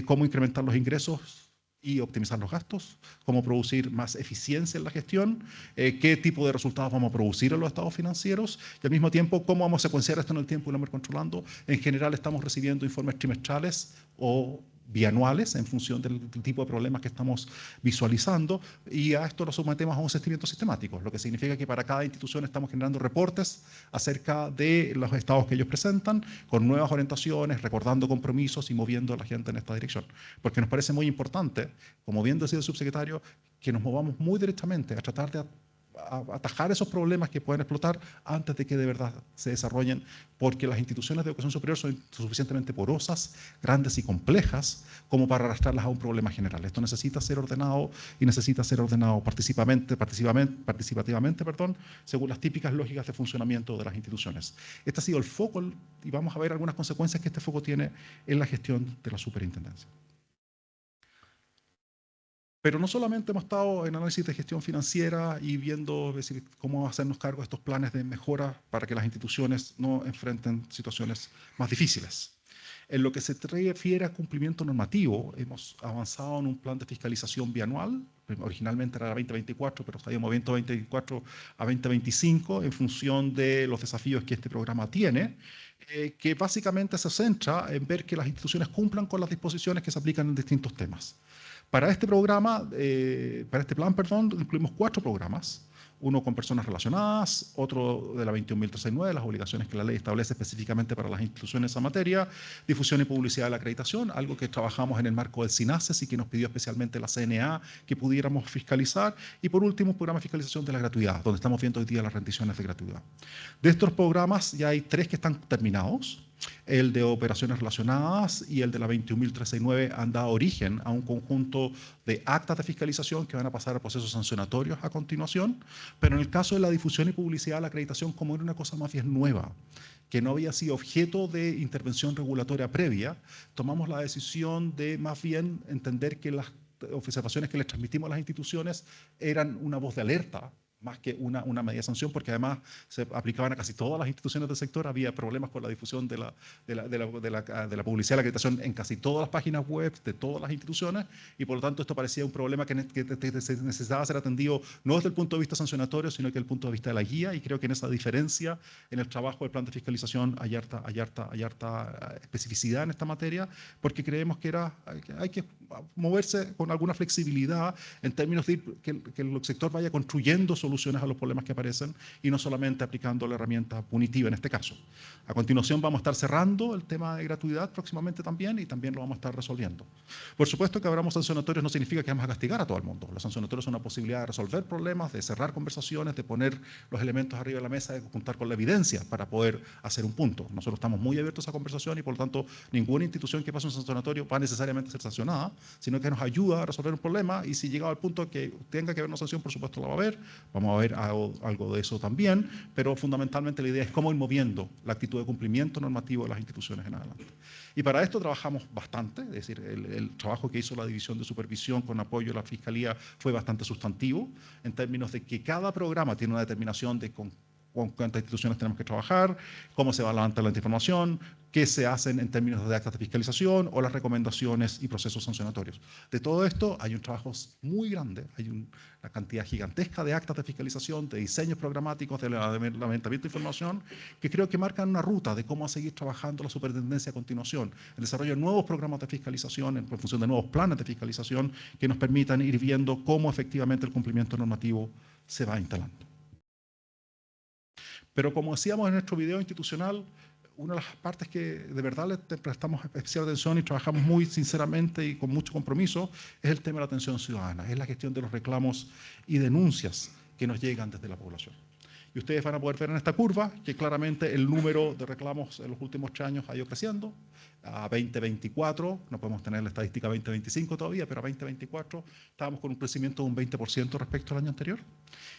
cómo incrementar los ingresos y optimizar los gastos, cómo producir más eficiencia en la gestión, qué tipo de resultados vamos a producir en los estados financieros y al mismo tiempo cómo vamos a secuenciar esto en el tiempo y lo vamos a ir controlando. En general estamos recibiendo informes trimestrales o bianuales en función del tipo de problemas que estamos visualizando y a esto lo sometemos a un seguimiento sistemático, lo que significa que para cada institución estamos generando reportes acerca de los estados que ellos presentan con nuevas orientaciones, recordando compromisos y moviendo a la gente en esta dirección. Porque nos parece muy importante, como bien decía el subsecretario, que nos movamos muy directamente a tratar de atajar esos problemas que pueden explotar antes de que de verdad se desarrollen, porque las instituciones de educación superior son suficientemente porosas, grandes y complejas como para arrastrarlas a un problema general. Esto necesita ser ordenado y necesita ser ordenado participativamente, según las típicas lógicas de funcionamiento de las instituciones. Este ha sido el foco y vamos a ver algunas consecuencias que este foco tiene en la gestión de la superintendencia. Pero no solamente hemos estado en análisis de gestión financiera y viendo cómo hacernos cargo de estos planes de mejora para que las instituciones no enfrenten situaciones más difíciles. En lo que se refiere a cumplimiento normativo, hemos avanzado en un plan de fiscalización bianual. Originalmente era 2024, pero estaríamos moviendo 2024 a 2025 en función de los desafíos que este programa tiene, que básicamente se centra en ver que las instituciones cumplan con las disposiciones que se aplican en distintos temas. Para este programa, para este plan, incluimos 4 programas. Uno con personas relacionadas, otro de la 21.369, las obligaciones que la ley establece específicamente para las instituciones en esa materia, difusión y publicidad de la acreditación, algo que trabajamos en el marco del SINASES y que nos pidió especialmente la CNA que pudiéramos fiscalizar, y por último, un programa de fiscalización de la gratuidad, donde estamos viendo hoy día las rendiciones de gratuidad. De estos programas ya hay 3 que están terminados, el de operaciones relacionadas y el de la 21.369 han dado origen a un conjunto de actas de fiscalización que van a pasar a procesos sancionatorios a continuación, pero en el caso de la difusión y publicidad, la acreditación, como era una cosa más bien nueva, que no había sido objeto de intervención regulatoria previa, tomamos la decisión de más bien entender que las observaciones que les transmitimos a las instituciones eran una voz de alerta, más que una medida de sanción, porque además se aplicaban a casi todas las instituciones del sector. Había problemas con la difusión de la publicidad, la acreditación en casi todas las páginas web de todas las instituciones, y por lo tanto esto parecía un problema que necesitaba ser atendido no desde el punto de vista sancionatorio, sino que desde el punto de vista de la guía, y creo que en esa diferencia, en el trabajo del plan de fiscalización, hay harta especificidad en esta materia, porque creemos que hay que moverse con alguna flexibilidad en términos de que el sector vaya construyendo soluciones a los problemas que aparecen y no solamente aplicando la herramienta punitiva en este caso. A continuación vamos a estar cerrando el tema de gratuidad próximamente también, y también lo vamos a estar resolviendo. Por supuesto que abramos sancionatorios no significa que vamos a castigar a todo el mundo. Los sancionatorios son una posibilidad de resolver problemas, de cerrar conversaciones, de poner los elementos arriba de la mesa, de contar con la evidencia para poder hacer un punto. Nosotros estamos muy abiertos a esa conversación y por lo tanto ninguna institución que pase un sancionatorio va necesariamente a ser sancionada, sino que nos ayuda a resolver un problema, y si llegado al punto que tenga que haber una sanción, por supuesto la va a haber. Vamos a ver algo de eso también, pero fundamentalmente la idea es cómo ir moviendo la actitud de cumplimiento normativo de las instituciones en adelante. Y para esto trabajamos bastante, es decir, el trabajo que hizo la División de Supervisión con apoyo de la Fiscalía fue bastante sustantivo, en términos de que cada programa tiene una determinación de con cuántas instituciones tenemos que trabajar, cómo se va a levantar la información, qué se hacen en términos de actas de fiscalización o las recomendaciones y procesos sancionatorios. De todo esto hay un trabajo muy grande, hay una cantidad gigantesca de actas de fiscalización, de diseños programáticos, de levantamiento de información, que creo que marcan una ruta de cómo seguir trabajando la superintendencia a continuación, el desarrollo de nuevos programas de fiscalización en función de nuevos planes de fiscalización que nos permitan ir viendo cómo efectivamente el cumplimiento normativo se va instalando. Pero como decíamos en nuestro video institucional, una de las partes que de verdad le prestamos especial atención y trabajamos muy sinceramente y con mucho compromiso es el tema de la atención ciudadana, es la gestión de los reclamos y denuncias que nos llegan desde la población. Y ustedes van a poder ver en esta curva que claramente el número de reclamos en los últimos 3 años ha ido creciendo. A 2024, no podemos tener la estadística 2025 todavía, pero a 2024 estábamos con un crecimiento de un 20% respecto al año anterior.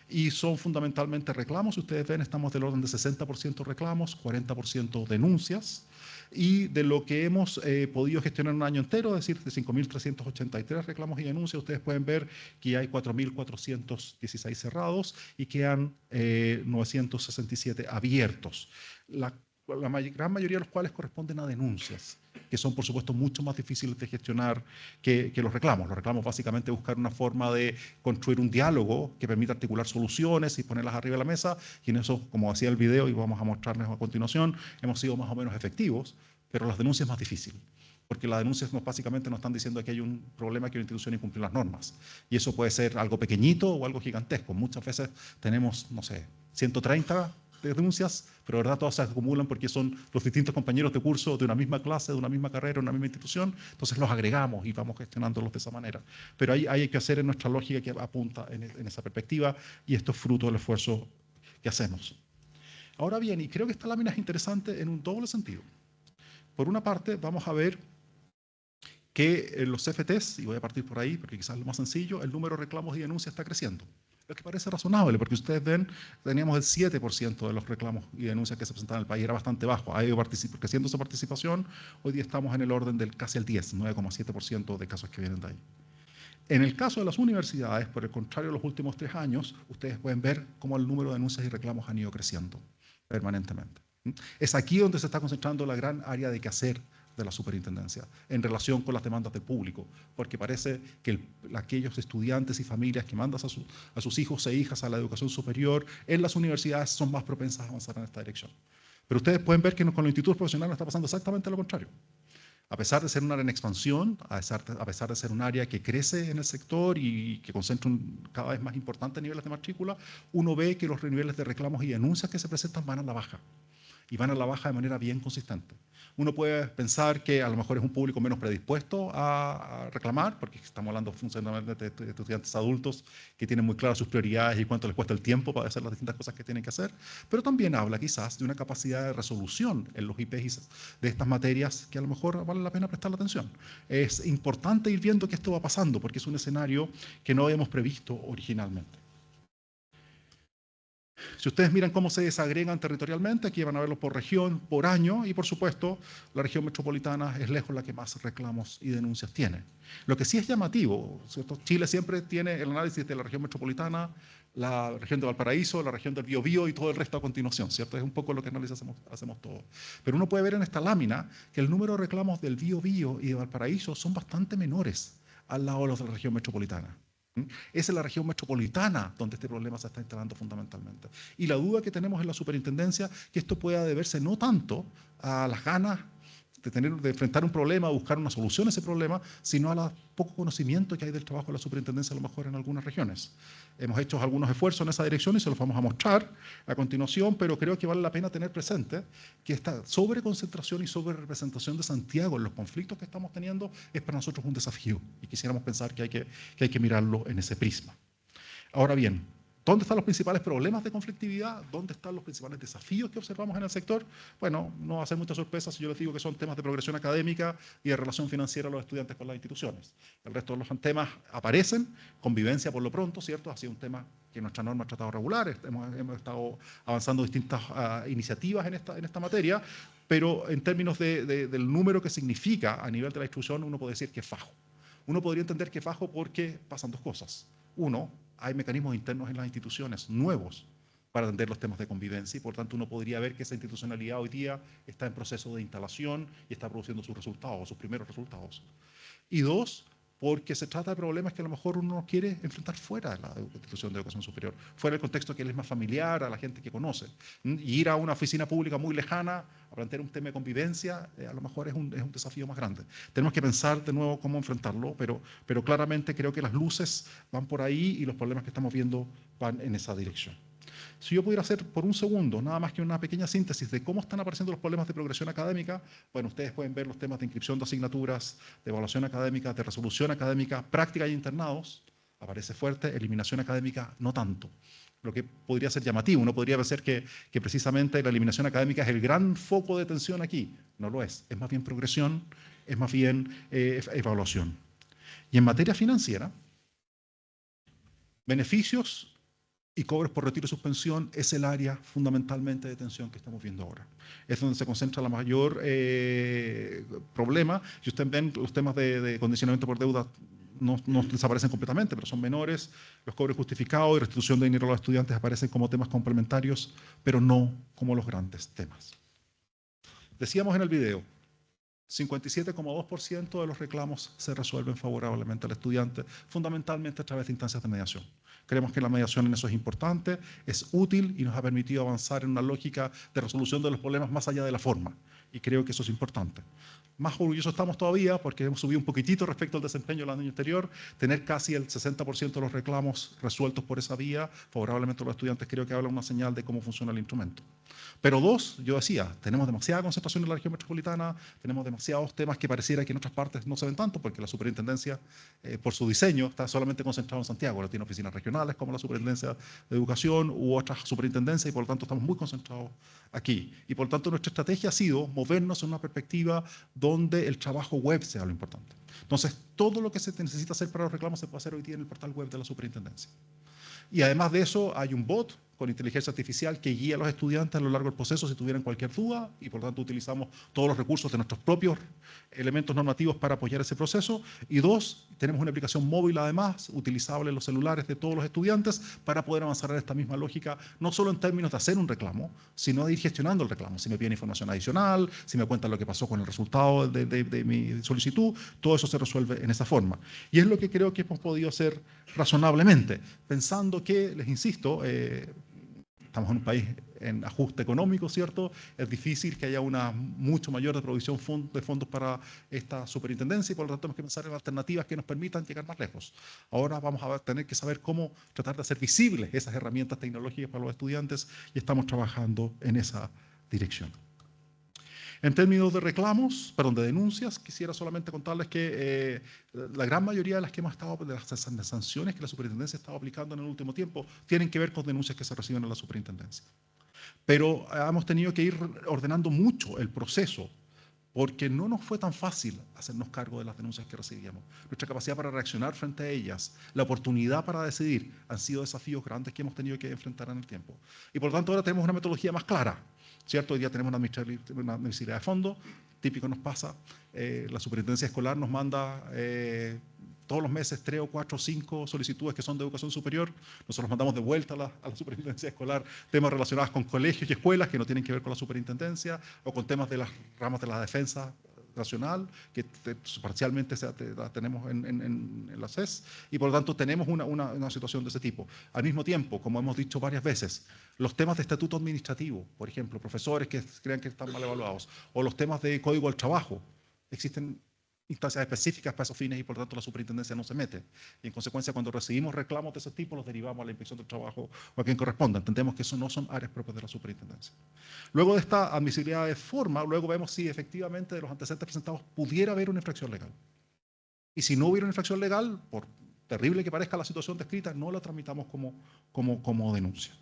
Y son fundamentalmente reclamos, ustedes ven, estamos del orden de 60% reclamos, 40% denuncias. Y de lo que hemos podido gestionar en un año entero, es decir, de 5.383 reclamos y denuncias, ustedes pueden ver que hay 4.416 cerrados y quedan 967 abiertos. La gran mayoría de los cuales corresponden a denuncias, que son por supuesto mucho más difíciles de gestionar que los reclamos. Los reclamos básicamente buscar una forma de construir un diálogo que permita articular soluciones y ponerlas arriba de la mesa, y en eso, como decía el video y vamos a mostrarles a continuación, hemos sido más o menos efectivos, pero las denuncias es más difícil, porque las denuncias básicamente nos están diciendo que hay un problema, que una institución incumple las normas, y eso puede ser algo pequeñito o algo gigantesco. Muchas veces tenemos, no sé, 130 denuncias, pero de verdad todas se acumulan porque son los distintos compañeros de curso de una misma clase, de una misma carrera, de una misma institución, entonces los agregamos y vamos gestionándolos de esa manera. Pero ahí hay que hacer en nuestra lógica que apunta en esa perspectiva, y esto es fruto del esfuerzo que hacemos. Ahora bien, y creo que esta lámina es interesante en un doble sentido. Por una parte, vamos a ver que en los CFTs, y voy a partir por ahí porque quizás es lo más sencillo, el número de reclamos y denuncias está creciendo. Lo que parece razonable, porque ustedes ven, teníamos el 7% de los reclamos y denuncias que se presentaban en el país, era bastante bajo, ha ido creciendo esa participación, hoy día estamos en el orden del casi el 10, 9,7% de casos que vienen de ahí. En el caso de las universidades, por el contrario, los últimos 3 años, ustedes pueden ver cómo el número de denuncias y reclamos han ido creciendo permanentemente. Es aquí donde se está concentrando la gran área de quehacer de la superintendencia en relación con las demandas del público, porque parece que aquellos estudiantes y familias que mandan a sus hijos e hijas a la educación superior en las universidades son más propensas a avanzar en esta dirección. Pero ustedes pueden ver que con los institutos profesionales está pasando exactamente lo contrario. A pesar de ser un área en expansión, a pesar de ser un área que crece en el sector y que concentra cada vez más importantes niveles de matrícula, uno ve que los niveles de reclamos y denuncias que se presentan van a la baja. y van a la baja de manera bien consistente. Uno puede pensar que a lo mejor es un público menos predispuesto a reclamar, porque estamos hablando funcionalmente de estudiantes adultos que tienen muy claras sus prioridades y cuánto les cuesta el tiempo para hacer las distintas cosas que tienen que hacer, pero también habla quizás de una capacidad de resolución en los IPs de estas materias que a lo mejor vale la pena prestar la atención. Es importante ir viendo que esto va pasando, porque es un escenario que no habíamos previsto originalmente. Si ustedes miran cómo se desagregan territorialmente, aquí van a verlo por región, por año, y por supuesto, la región metropolitana es lejos la que más reclamos y denuncias tiene. Lo que sí es llamativo, ¿cierto? Chile siempre tiene el análisis de la región metropolitana, la región de Valparaíso, la región del Biobío y todo el resto a continuación, ¿cierto? Es un poco lo que análisis hacemos todos. Pero uno puede ver en esta lámina que el número de reclamos del Biobío y de Valparaíso son bastante menores al lado de los de la región metropolitana. Es en la región metropolitana donde este problema se está instalando fundamentalmente. Y la duda que tenemos en la superintendencia que esto pueda deberse no tanto a las ganas de enfrentar un problema, buscar una solución a ese problema, sino al poco conocimiento que hay del trabajo de la superintendencia a lo mejor en algunas regiones. Hemos hecho algunos esfuerzos en esa dirección y se los vamos a mostrar a continuación, pero creo que vale la pena tener presente que esta sobreconcentración y sobrerepresentación de Santiago en los conflictos que estamos teniendo es para nosotros un desafío y quisiéramos pensar que hay que mirarlo en ese prisma. Ahora bien, ¿dónde están los principales problemas de conflictividad? ¿Dónde están los principales desafíos que observamos en el sector? Bueno, no va a ser mucha sorpresa si yo les digo que son temas de progresión académica y de relación financiera de los estudiantes con las instituciones. El resto de los temas aparecen, convivencia por lo pronto, ¿cierto? Ha sido un tema que nuestra norma ha tratado de regular, hemos estado avanzando distintas iniciativas en esta materia, pero en términos del número que significa a nivel de la institución, uno puede decir que es bajo. Uno podría entender que es bajo porque pasan dos cosas. Uno, hay mecanismos internos en las instituciones nuevos para atender los temas de convivencia y por tanto uno podría ver que esa institucionalidad hoy día está en proceso de instalación y está produciendo sus resultados, sus primeros resultados. Y dos, porque se trata de problemas que a lo mejor uno no quiere enfrentar fuera de la institución de educación superior, fuera del contexto que él es más familiar, a la gente que conoce. Y ir a una oficina pública muy lejana a plantear un tema de convivencia, a lo mejor es un desafío más grande. Tenemos que pensar de nuevo cómo enfrentarlo, pero claramente creo que las luces van por ahí y los problemas que estamos viendo van en esa dirección. Si yo pudiera hacer por un segundo nada más que una pequeña síntesis de cómo están apareciendo los problemas de progresión académica, bueno, ustedes pueden ver los temas de inscripción de asignaturas, de evaluación académica, de resolución académica, práctica y internados, aparece fuerte, eliminación académica no tanto. Lo que podría ser llamativo, uno podría pensar que precisamente la eliminación académica es el gran foco de tensión aquí. No lo es más bien progresión, es más bien evaluación. Y en materia financiera, beneficios y cobros por retiro y suspensión es el área fundamentalmente de tensión que estamos viendo ahora. Es donde se concentra la mayor problema. Si ustedes ven los temas de condicionamiento por deuda no desaparecen completamente, pero son menores. Los cobros justificados y restitución de dinero a los estudiantes aparecen como temas complementarios, pero no como los grandes temas. Decíamos en el video, 57,2% de los reclamos se resuelven favorablemente al estudiante, fundamentalmente a través de instancias de mediación. Creemos que la mediación en eso es importante, es útil y nos ha permitido avanzar en una lógica de resolución de los problemas más allá de la forma. Y creo que eso es importante. Más orgullosos estamos todavía porque hemos subido un poquitito respecto al desempeño del año anterior. Tener casi el 60% de los reclamos resueltos por esa vía, favorablemente a los estudiantes, creo que habla una señal de cómo funciona el instrumento. Pero dos, yo decía, tenemos demasiada concentración en la región metropolitana, tenemos demasiados temas que pareciera que en otras partes no se ven tanto, porque la superintendencia, por su diseño, está solamente concentrada en Santiago. No tiene oficinas regionales como la superintendencia de educación u otras superintendencias y por lo tanto estamos muy concentrados aquí. Y por lo tanto nuestra estrategia ha sido movernos en una perspectiva donde el trabajo web sea lo importante. Entonces, todo lo que se necesita hacer para los reclamos se puede hacer hoy día en el portal web de la superintendencia. Y además de eso, hay un bot con inteligencia artificial que guía a los estudiantes a lo largo del proceso si tuvieran cualquier duda y por lo tanto utilizamos todos los recursos de nuestros propios elementos normativos para apoyar ese proceso. Y dos, tenemos una aplicación móvil además, utilizable en los celulares de todos los estudiantes para poder avanzar en esta misma lógica, no solo en términos de hacer un reclamo, sino de ir gestionando el reclamo. Si me piden información adicional, si me cuentan lo que pasó con el resultado de mi solicitud, todo eso se resuelve en esa forma. Y es lo que creo que hemos podido hacer razonablemente, pensando que, les insisto, estamos en un país en ajuste económico, ¿cierto? Es difícil que haya una mucho mayor de provisión de fondos para esta superintendencia y por lo tanto tenemos que pensar en alternativas que nos permitan llegar más lejos. Ahora vamos a tener que saber cómo tratar de hacer visibles esas herramientas tecnológicas para los estudiantes y estamos trabajando en esa dirección. En términos de reclamos, perdón, de denuncias, quisiera solamente contarles que la gran mayoría de las que hemos estado, de las sanciones que la superintendencia ha estado aplicando en el último tiempo, tienen que ver con denuncias que se reciben en la superintendencia. Pero hemos tenido que ir ordenando mucho el proceso, porque no nos fue tan fácil hacernos cargo de las denuncias que recibíamos. Nuestra capacidad para reaccionar frente a ellas, la oportunidad para decidir, han sido desafíos grandes que hemos tenido que enfrentar en el tiempo. Y por lo tanto ahora tenemos una metodología más clara, ¿cierto? Hoy día tenemos una admisibilidad de fondo, típico nos pasa, la superintendencia escolar nos manda todos los meses 3 o 4 o 5 solicitudes que son de educación superior. Nosotros mandamos de vuelta a la superintendencia escolar temas relacionados con colegios y escuelas que no tienen que ver con la superintendencia, o con temas de las ramas de la defensa nacional, que parcialmente la tenemos en la CES, y por lo tanto tenemos una situación de ese tipo. Al mismo tiempo, como hemos dicho varias veces, los temas de estatuto administrativo, por ejemplo, profesores que crean que están mal evaluados, o los temas de código del trabajo, existen instancias específicas para esos fines y por lo tanto la superintendencia no se mete. Y en consecuencia, cuando recibimos reclamos de ese tipo, los derivamos a la inspección del trabajo o a quien corresponda. Entendemos que eso no son áreas propias de la superintendencia. Luego de esta admisibilidad de forma, luego vemos si efectivamente de los antecedentes presentados pudiera haber una infracción legal. Y si no hubiera una infracción legal, por terrible que parezca la situación descrita, no la tramitamos como denuncia.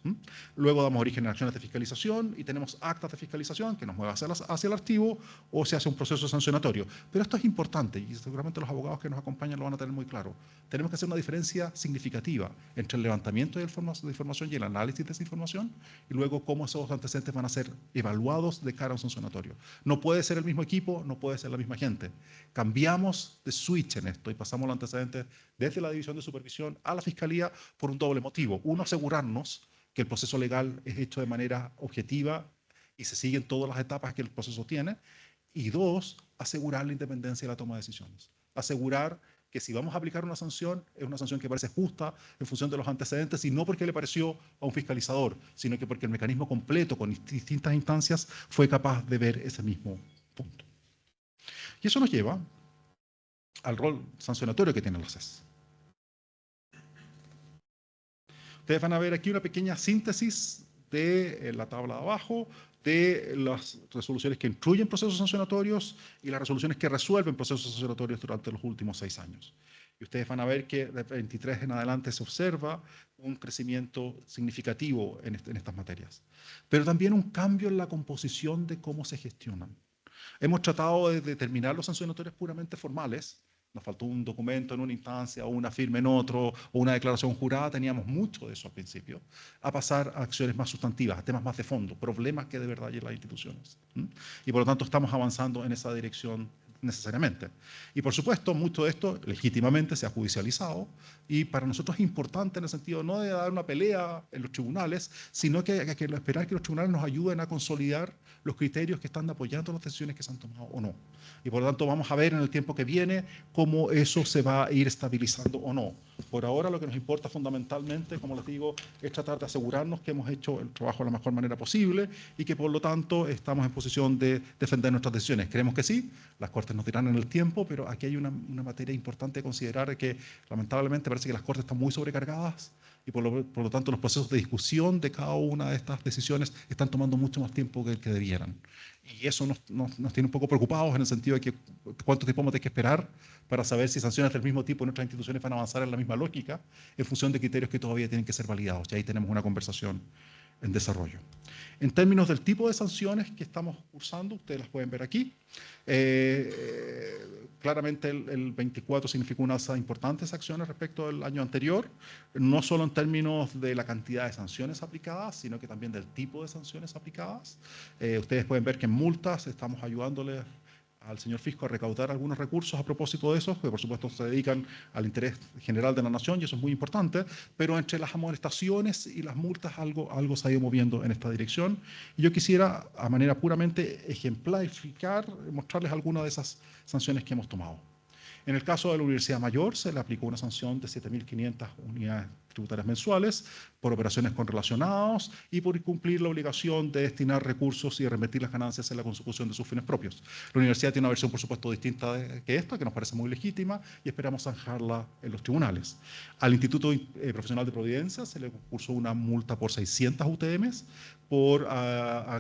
Luego damos origen a acciones de fiscalización y tenemos actas de fiscalización que nos mueven hacia el archivo o se hace un proceso sancionatorio. Pero esto es importante y seguramente los abogados que nos acompañan lo van a tener muy claro. Tenemos que hacer una diferencia significativa entre el levantamiento de información y el análisis de esa información y luego cómo esos antecedentes van a ser evaluados de cara a un sancionatorio. No puede ser el mismo equipo, no puede ser la misma gente. Cambiamos de switch en esto y pasamos los antecedentes desde la División de Supervisión a la Fiscalía por un doble motivo. Uno, asegurarnos que el proceso legal es hecho de manera objetiva y se siguen todas las etapas que el proceso tiene. Y dos, asegurar la independencia de la toma de decisiones. Asegurar que si vamos a aplicar una sanción, es una sanción que parece justa en función de los antecedentes y no porque le pareció a un fiscalizador, sino que porque el mecanismo completo con distintas instancias fue capaz de ver ese mismo punto. Y eso nos lleva al rol sancionatorio que tiene la CES. Ustedes van a ver aquí una pequeña síntesis de la tabla de abajo, de las resoluciones que incluyen procesos sancionatorios y las resoluciones que resuelven procesos sancionatorios durante los últimos 6 años. Y ustedes van a ver que de 23 en adelante se observa un crecimiento significativo en estas materias. Pero también un cambio en la composición de cómo se gestionan. Hemos tratado de determinar los sancionatorios puramente formales. Nos faltó un documento en una instancia o una firma en otro o una declaración jurada, teníamos mucho de eso al principio, a pasar a acciones más sustantivas, a temas más de fondo, problemas que de verdad hay en las instituciones. Y por lo tanto estamos avanzando en esa dirección necesariamente. Y por supuesto, mucho de esto legítimamente se ha judicializado y para nosotros es importante en el sentido no de dar una pelea en los tribunales, sino que esperar que los tribunales nos ayuden a consolidar los criterios que están apoyando las decisiones que se han tomado o no. Y por lo tanto vamos a ver en el tiempo que viene cómo eso se va a ir estabilizando o no. Por ahora lo que nos importa fundamentalmente, como les digo, es tratar de asegurarnos que hemos hecho el trabajo de la mejor manera posible y que por lo tanto estamos en posición de defender nuestras decisiones. Creemos que sí, las Cortes nos dirán en el tiempo, pero aquí hay una materia importante de considerar que lamentablemente parece que las Cortes están muy sobrecargadas y por lo tanto los procesos de discusión de cada una de estas decisiones están tomando mucho más tiempo que el que debieran. Y eso nos tiene un poco preocupados en el sentido de que cuánto tiempo vamos a tener que esperar para saber si sanciones del mismo tipo en nuestras instituciones van a avanzar en la misma lógica en función de criterios que todavía tienen que ser validados. Y ahí tenemos una conversación en desarrollo. En términos del tipo de sanciones que estamos usando, ustedes las pueden ver aquí. Claramente el 24 significó una alza de importantes acciones respecto al año anterior, no solo en términos de la cantidad de sanciones aplicadas, sino que también del tipo de sanciones aplicadas. Ustedes pueden ver que en multas estamos ayudándole al señor Fisco a recaudar algunos recursos a propósito de eso, que por supuesto se dedican al interés general de la nación y eso es muy importante, pero entre las amonestaciones y las multas algo se ha ido moviendo en esta dirección. Y yo quisiera, a manera puramente ejemplificar, mostrarles algunas de esas sanciones que hemos tomado. En el caso de la Universidad Mayor se le aplicó una sanción de 7.500 unidades tributarias mensuales, por operaciones correlacionadas y por cumplir la obligación de destinar recursos y remitir las ganancias en la consecución de sus fines propios. La universidad tiene una versión, por supuesto, distinta que esta, que nos parece muy legítima, y esperamos zanjarla en los tribunales. Al Instituto Profesional de Providencia se le cursó una multa por 600 UTMs por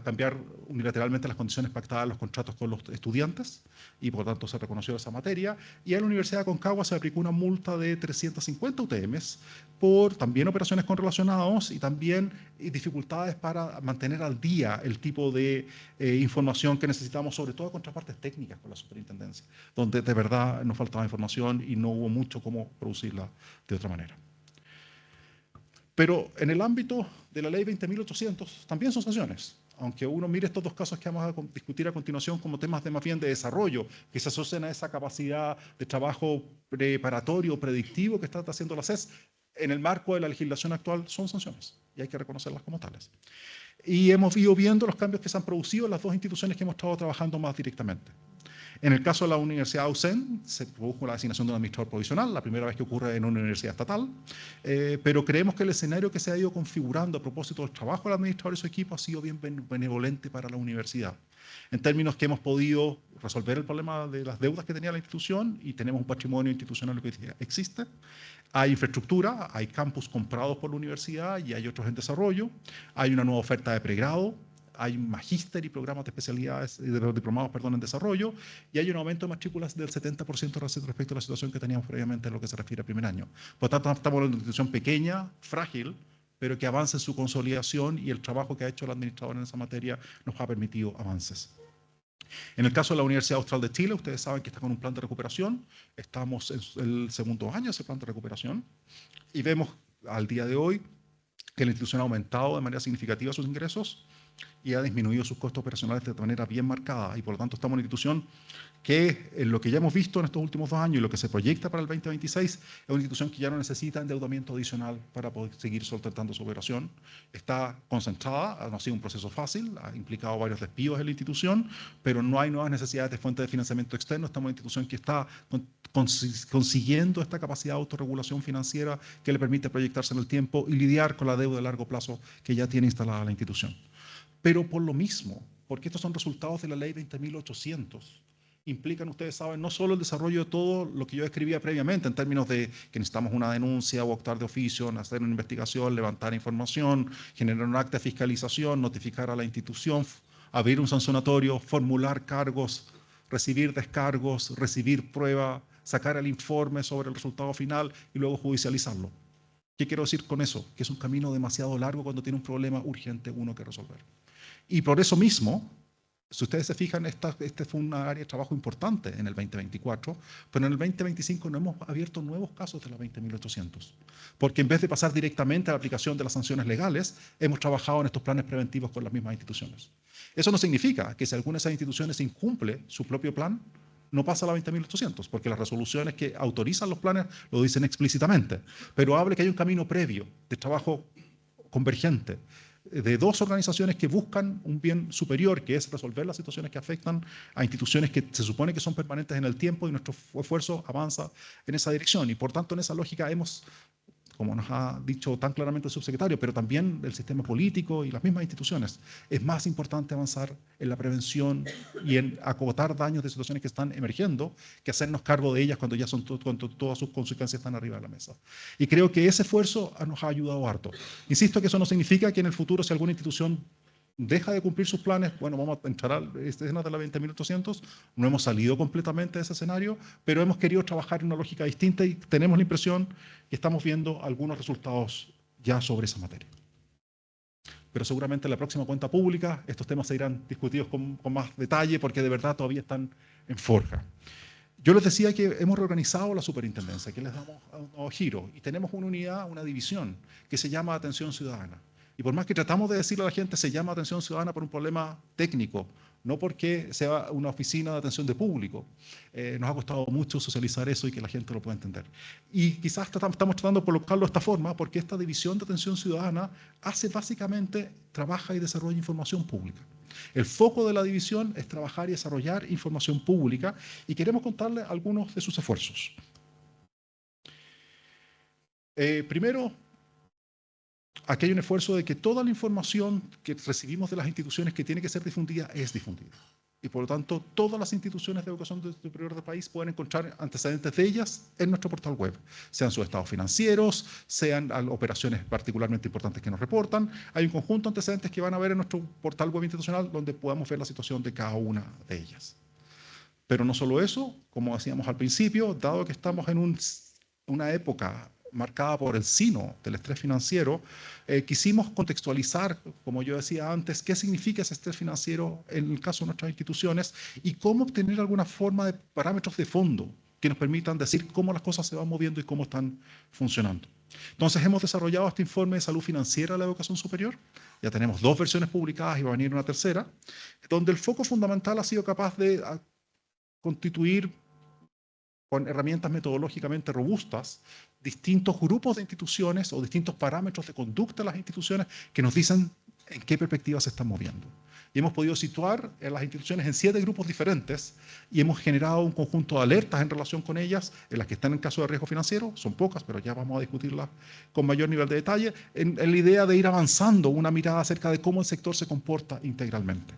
cambiar unilateralmente las condiciones pactadas en los contratos con los estudiantes, y por tanto se reconoció esa materia. Y a la Universidad de Aconcagua se aplicó una multa de 350 UTMs por también operaciones correlacionadas y también dificultades para mantener al día el tipo de información que necesitamos, sobre todo contrapartes técnicas con la superintendencia, donde de verdad nos faltaba información y no hubo mucho cómo producirla de otra manera. Pero en el ámbito de la ley 20.800 también son sanciones. Aunque uno mire estos dos casos que vamos a discutir a continuación como temas de más bien de desarrollo, que se asocian a esa capacidad de trabajo preparatorio, predictivo que está haciendo la SES, en el marco de la legislación actual son sanciones y hay que reconocerlas como tales. Y hemos ido viendo los cambios que se han producido en las dos instituciones que hemos estado trabajando más directamente. En el caso de la Universidad AUSEN, se produjo la designación de un administrador provisional, la primera vez que ocurre en una universidad estatal, pero creemos que el escenario que se ha ido configurando a propósito del trabajo del administrador y su equipo ha sido bien benevolente para la universidad, en términos que hemos podido resolver el problema de las deudas que tenía la institución y tenemos un patrimonio institucional que existe. Hay infraestructura, hay campus comprados por la universidad y hay otros en desarrollo, hay una nueva oferta de pregrado, hay un magíster y programas de especialidades, de los diplomados, perdón, en desarrollo, y hay un aumento de matrículas del 70% respecto a la situación que teníamos previamente en lo que se refiere al primer año. Por lo tanto, estamos en una institución pequeña, frágil, pero que avanza en su consolidación, y el trabajo que ha hecho el administrador en esa materia nos ha permitido avances. En el caso de la Universidad Austral de Chile, ustedes saben que está con un plan de recuperación, estamos en el segundo año de ese plan de recuperación, y vemos al día de hoy que la institución ha aumentado de manera significativa sus ingresos y ha disminuido sus costos operacionales de manera bien marcada, y por lo tanto estamos en una institución que, en lo que ya hemos visto en estos últimos 2 años y lo que se proyecta para el 2026, es una institución que ya no necesita endeudamiento adicional para poder seguir sustentando su operación. Está concentrada, no ha sido un proceso fácil, ha implicado varios despidos en la institución, pero no hay nuevas necesidades de fuentes de financiamiento externo. Estamos en una institución que está consiguiendo esta capacidad de autorregulación financiera que le permite proyectarse en el tiempo y lidiar con la deuda de largo plazo que ya tiene instalada la institución. Pero por lo mismo, porque estos son resultados de la ley 20.800, implican, ustedes saben, no solo el desarrollo de todo lo que yo escribía previamente, en términos de que necesitamos una denuncia o actuar de oficio, hacer una investigación, levantar información, generar un acta de fiscalización, notificar a la institución, abrir un sancionatorio, formular cargos, recibir descargos, recibir prueba, sacar el informe sobre el resultado final y luego judicializarlo. ¿Qué quiero decir con eso? Que es un camino demasiado largo cuando tiene un problema urgente uno que resolver. Y por eso mismo, si ustedes se fijan, este fue una área de trabajo importante en el 2024, pero en el 2025 no hemos abierto nuevos casos de la 20.800, porque en vez de pasar directamente a la aplicación de las sanciones legales, hemos trabajado en estos planes preventivos con las mismas instituciones. Eso no significa que si alguna de esas instituciones incumple su propio plan, no pasa a la 20.800, porque las resoluciones que autorizan los planes lo dicen explícitamente, pero habla que hay un camino previo de trabajo convergente de 2 organizaciones que buscan un bien superior, que es resolver las situaciones que afectan a instituciones que se supone que son permanentes en el tiempo, y nuestro esfuerzo avanza en esa dirección. Y por tanto, en esa lógica hemos, como nos ha dicho tan claramente el subsecretario, pero también el sistema político y las mismas instituciones, es más importante avanzar en la prevención y en acotar daños de situaciones que están emergiendo que hacernos cargo de ellas cuando ya cuando todas sus consecuencias están arriba de la mesa. Y creo que ese esfuerzo nos ha ayudado harto. Insisto que eso no significa que en el futuro, si alguna institución deja de cumplir sus planes, bueno, vamos a entrar a esta escena de la 20.800, no hemos salido completamente de ese escenario, pero hemos querido trabajar en una lógica distinta y tenemos la impresión que estamos viendo algunos resultados ya sobre esa materia. Pero seguramente en la próxima cuenta pública estos temas se irán discutidos con más detalle, porque de verdad todavía están en forja. Yo les decía que hemos reorganizado la superintendencia, que les damos un giro, y tenemos una unidad, una división, que se llama Atención Ciudadana. Y por más que tratamos de decirle a la gente, se llama Atención Ciudadana por un problema técnico, no porque sea una oficina de atención de público. Nos ha costado mucho socializar eso y que la gente lo pueda entender. Y quizás estamos tratando de colocarlo de esta forma, porque esta división de Atención Ciudadana básicamente trabaja y desarrolla información pública. El foco de la división es trabajar y desarrollar información pública, y queremos contarles algunos de sus esfuerzos. Primero, aquí hay un esfuerzo de que toda la información que recibimos de las instituciones que tiene que ser difundida es difundida. Y por lo tanto, todas las instituciones de educación superior del país pueden encontrar antecedentes de ellas en nuestro portal web, sean sus estados financieros, sean operaciones particularmente importantes que nos reportan. Hay un conjunto de antecedentes que van a ver en nuestro portal web institucional donde podamos ver la situación de cada una de ellas. Pero no solo eso, como decíamos al principio, dado que estamos en una época marcada por el sino del estrés financiero, quisimos contextualizar, como yo decía antes, qué significa ese estrés financiero en el caso de nuestras instituciones y cómo obtener alguna forma de parámetros de fondo que nos permitan decir cómo las cosas se van moviendo y cómo están funcionando. Entonces hemos desarrollado este informe de salud financiera de la educación superior. Ya tenemos 2 versiones publicadas y va a venir una tercera, donde el foco fundamental ha sido capaz de constituir con herramientas metodológicamente robustas distintos grupos de instituciones o distintos parámetros de conducta de las instituciones que nos dicen en qué perspectiva se están moviendo. Y hemos podido situar a las instituciones en 7 grupos diferentes y hemos generado un conjunto de alertas en relación con ellas, en las que están en caso de riesgo financiero, son pocas, pero ya vamos a discutirlas con mayor nivel de detalle, en la idea de ir avanzando una mirada acerca de cómo el sector se comporta integralmente.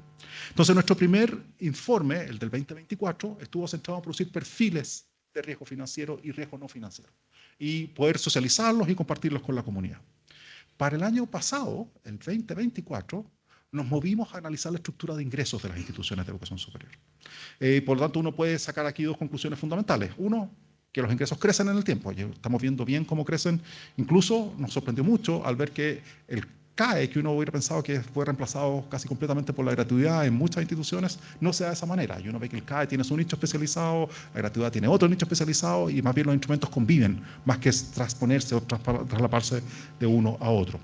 Entonces, nuestro primer informe, el del 2024, estuvo centrado en producir perfiles de riesgo financiero y riesgo no financiero, y poder socializarlos y compartirlos con la comunidad. Para el año pasado, el 2024, nos movimos a analizar la estructura de ingresos de las instituciones de educación superior. Por lo tanto, uno puede sacar aquí 2 conclusiones fundamentales. Uno, que los ingresos crecen en el tiempo. Estamos viendo bien cómo crecen. Incluso nos sorprendió mucho al ver que el CAE, que uno hubiera pensado que fue reemplazado casi completamente por la gratuidad en muchas instituciones, no se da de esa manera. Y uno ve que el CAE tiene su nicho especializado, la gratuidad tiene otro nicho especializado y más bien los instrumentos conviven, más que transponerse o traslaparse de uno a otro.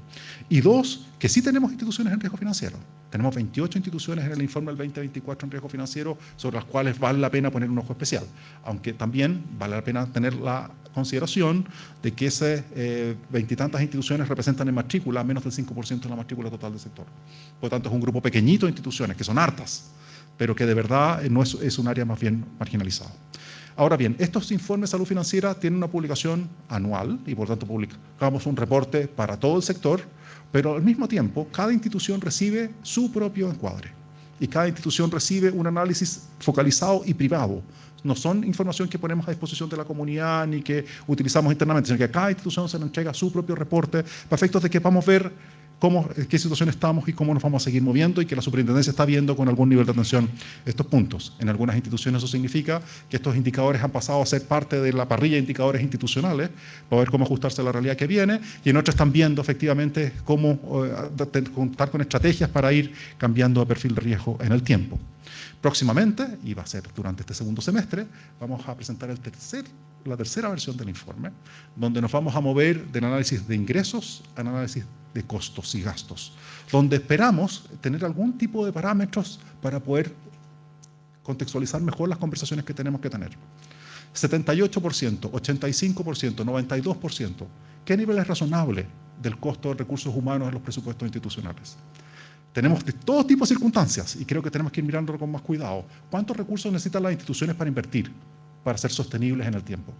Y 2, que sí tenemos instituciones en riesgo financiero. Tenemos 28 instituciones en el informe del 2024 en riesgo financiero, sobre las cuales vale la pena poner un ojo especial, aunque también vale la pena tener la consideración de que esas 20 y tantas instituciones representan en matrícula menos del 5% de la matrícula total del sector. Por lo tanto, es un grupo pequeñito de instituciones, que son hartas, pero que de verdad no es un área más bien marginalizada. Ahora bien, estos informes de salud financiera tienen una publicación anual y por tanto publicamos un reporte para todo el sector, pero al mismo tiempo cada institución recibe su propio encuadre y cada institución recibe un análisis focalizado y privado. No son información que ponemos a disposición de la comunidad ni que utilizamos internamente, sino que a cada institución se le entrega su propio reporte para efectos de que podamos ver en qué situación estamos y cómo nos vamos a seguir moviendo y que la superintendencia está viendo con algún nivel de atención estos puntos. En algunas instituciones eso significa que estos indicadores han pasado a ser parte de la parrilla de indicadores institucionales para ver cómo ajustarse a la realidad que viene, y en otras están viendo efectivamente cómo contar con estrategias para ir cambiando de perfil de riesgo en el tiempo. Próximamente, y va a ser durante este segundo semestre, vamos a presentar la tercera versión del informe, donde nos vamos a mover del análisis de ingresos al análisis de costos y gastos, donde esperamos tener algún tipo de parámetros para poder contextualizar mejor las conversaciones que tenemos que tener. 78%, 85%, 92%. ¿Qué nivel es razonable del costo de recursos humanos en los presupuestos institucionales? Tenemos de todo tipo de circunstancias y creo que tenemos que ir mirándolo con más cuidado. ¿Cuántos recursos necesitan las instituciones para invertir, para ser sostenibles en el tiempo?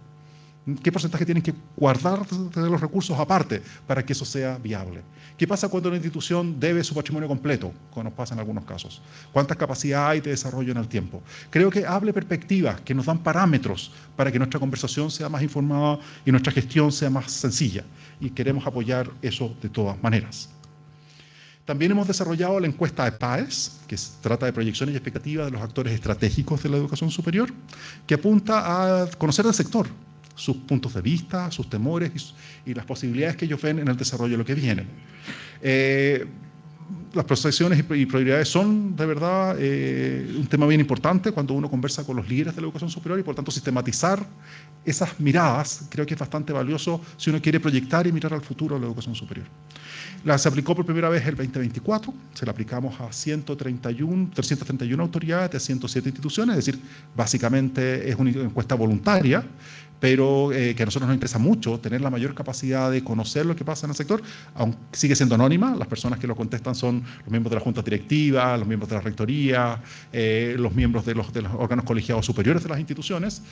¿Qué porcentaje tienen que guardar de los recursos aparte para que eso sea viable? ¿Qué pasa cuando una institución debe su patrimonio completo, como nos pasa en algunos casos? ¿Cuánta capacidad hay de desarrollo en el tiempo? Creo que hable perspectivas que nos dan parámetros para que nuestra conversación sea más informada y nuestra gestión sea más sencilla. Y queremos apoyar eso de todas maneras. También hemos desarrollado la encuesta de PAES, que trata de proyecciones y expectativas de los actores estratégicos de la educación superior, que apunta a conocer el sector, sus puntos de vista, sus temores y las posibilidades que ellos ven en el desarrollo de lo que viene. Las proyecciones y prioridades son, de verdad, un tema bien importante cuando uno conversa con los líderes de la educación superior y, por tanto, sistematizar esas miradas creo que es bastante valioso si uno quiere proyectar y mirar al futuro de la educación superior. Se aplicó por primera vez el 2024, se la aplicamos a 331 autoridades de 107 instituciones, es decir, básicamente es una encuesta voluntaria, pero que a nosotros nos interesa mucho tener la mayor capacidad de conocer lo que pasa en el sector, aunque sigue siendo anónima. Las personas que lo contestan son los miembros de la Junta Directiva, los miembros de la Rectoría, los miembros de los órganos colegiados superiores de las instituciones,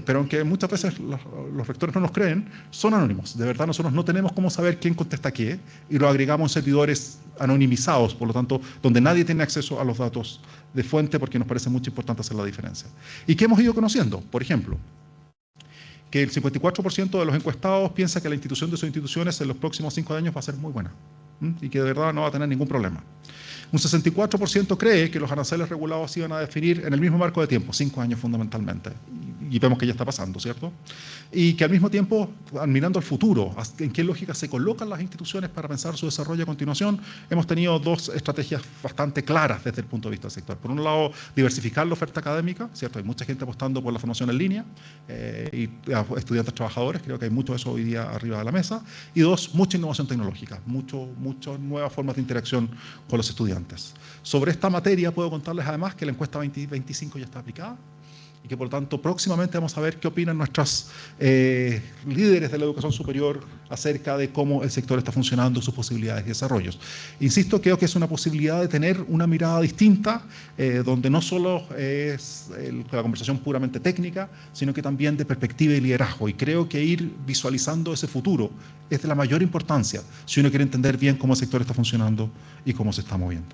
pero aunque muchas veces los rectores no nos creen, son anónimos. De verdad, nosotros no tenemos cómo saber quién contesta qué, y lo agregamos en servidores anonimizados, por lo tanto, donde nadie tiene acceso a los datos de fuente, porque nos parece mucho importante hacer la diferencia. ¿Y qué hemos ido conociendo? Por ejemplo, que el 54% de los encuestados piensa que la institución de sus instituciones en los próximos 5 años va a ser muy buena y que de verdad no va a tener ningún problema. Un 64% cree que los aranceles regulados se iban a definir en el mismo marco de tiempo, 5 años fundamentalmente, y vemos que ya está pasando, ¿cierto? Y que al mismo tiempo, mirando al futuro, en qué lógica se colocan las instituciones para pensar su desarrollo a continuación, hemos tenido 2 estrategias bastante claras desde el punto de vista del sector. Por un lado, diversificar la oferta académica, ¿cierto? Hay mucha gente apostando por la formación en línea, y estudiantes trabajadores, creo que hay mucho de eso hoy día arriba de la mesa. Y 2, mucha innovación tecnológica, muchas nuevas formas de interacción con los estudiantes. Sobre esta materia puedo contarles además que la encuesta 2025 ya está aplicada, y que por lo tanto próximamente vamos a ver qué opinan nuestros líderes de la educación superior acerca de cómo el sector está funcionando, sus posibilidades y desarrollos. Insisto, creo que es una posibilidad de tener una mirada distinta, donde no solo es la conversación puramente técnica, sino que también de perspectiva y liderazgo, y creo que ir visualizando ese futuro es de la mayor importancia si uno quiere entender bien cómo el sector está funcionando y cómo se está moviendo.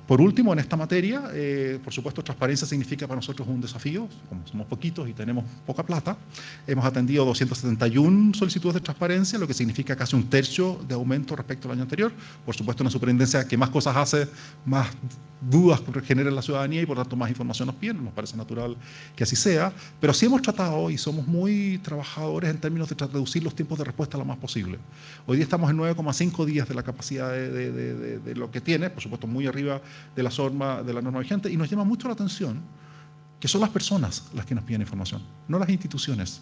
Por último, en esta materia, por supuesto, transparencia significa para nosotros un desafío, como somos poquitos y tenemos poca plata. Hemos atendido 271 solicitudes de transparencia, lo que significa casi 1/3 de aumento respecto al año anterior. Por supuesto, una superintendencia que más cosas hace, más dudas genera en la ciudadanía y por tanto más información nos piden, nos parece natural que así sea, pero sí hemos tratado y somos muy trabajadores en términos de reducir los tiempos de respuesta lo más posible. Hoy día estamos en 9,5 días de la capacidad de lo que tiene, por supuesto muy arriba de la norma vigente, y nos llama mucho la atención que son las personas las que nos piden información, no las instituciones.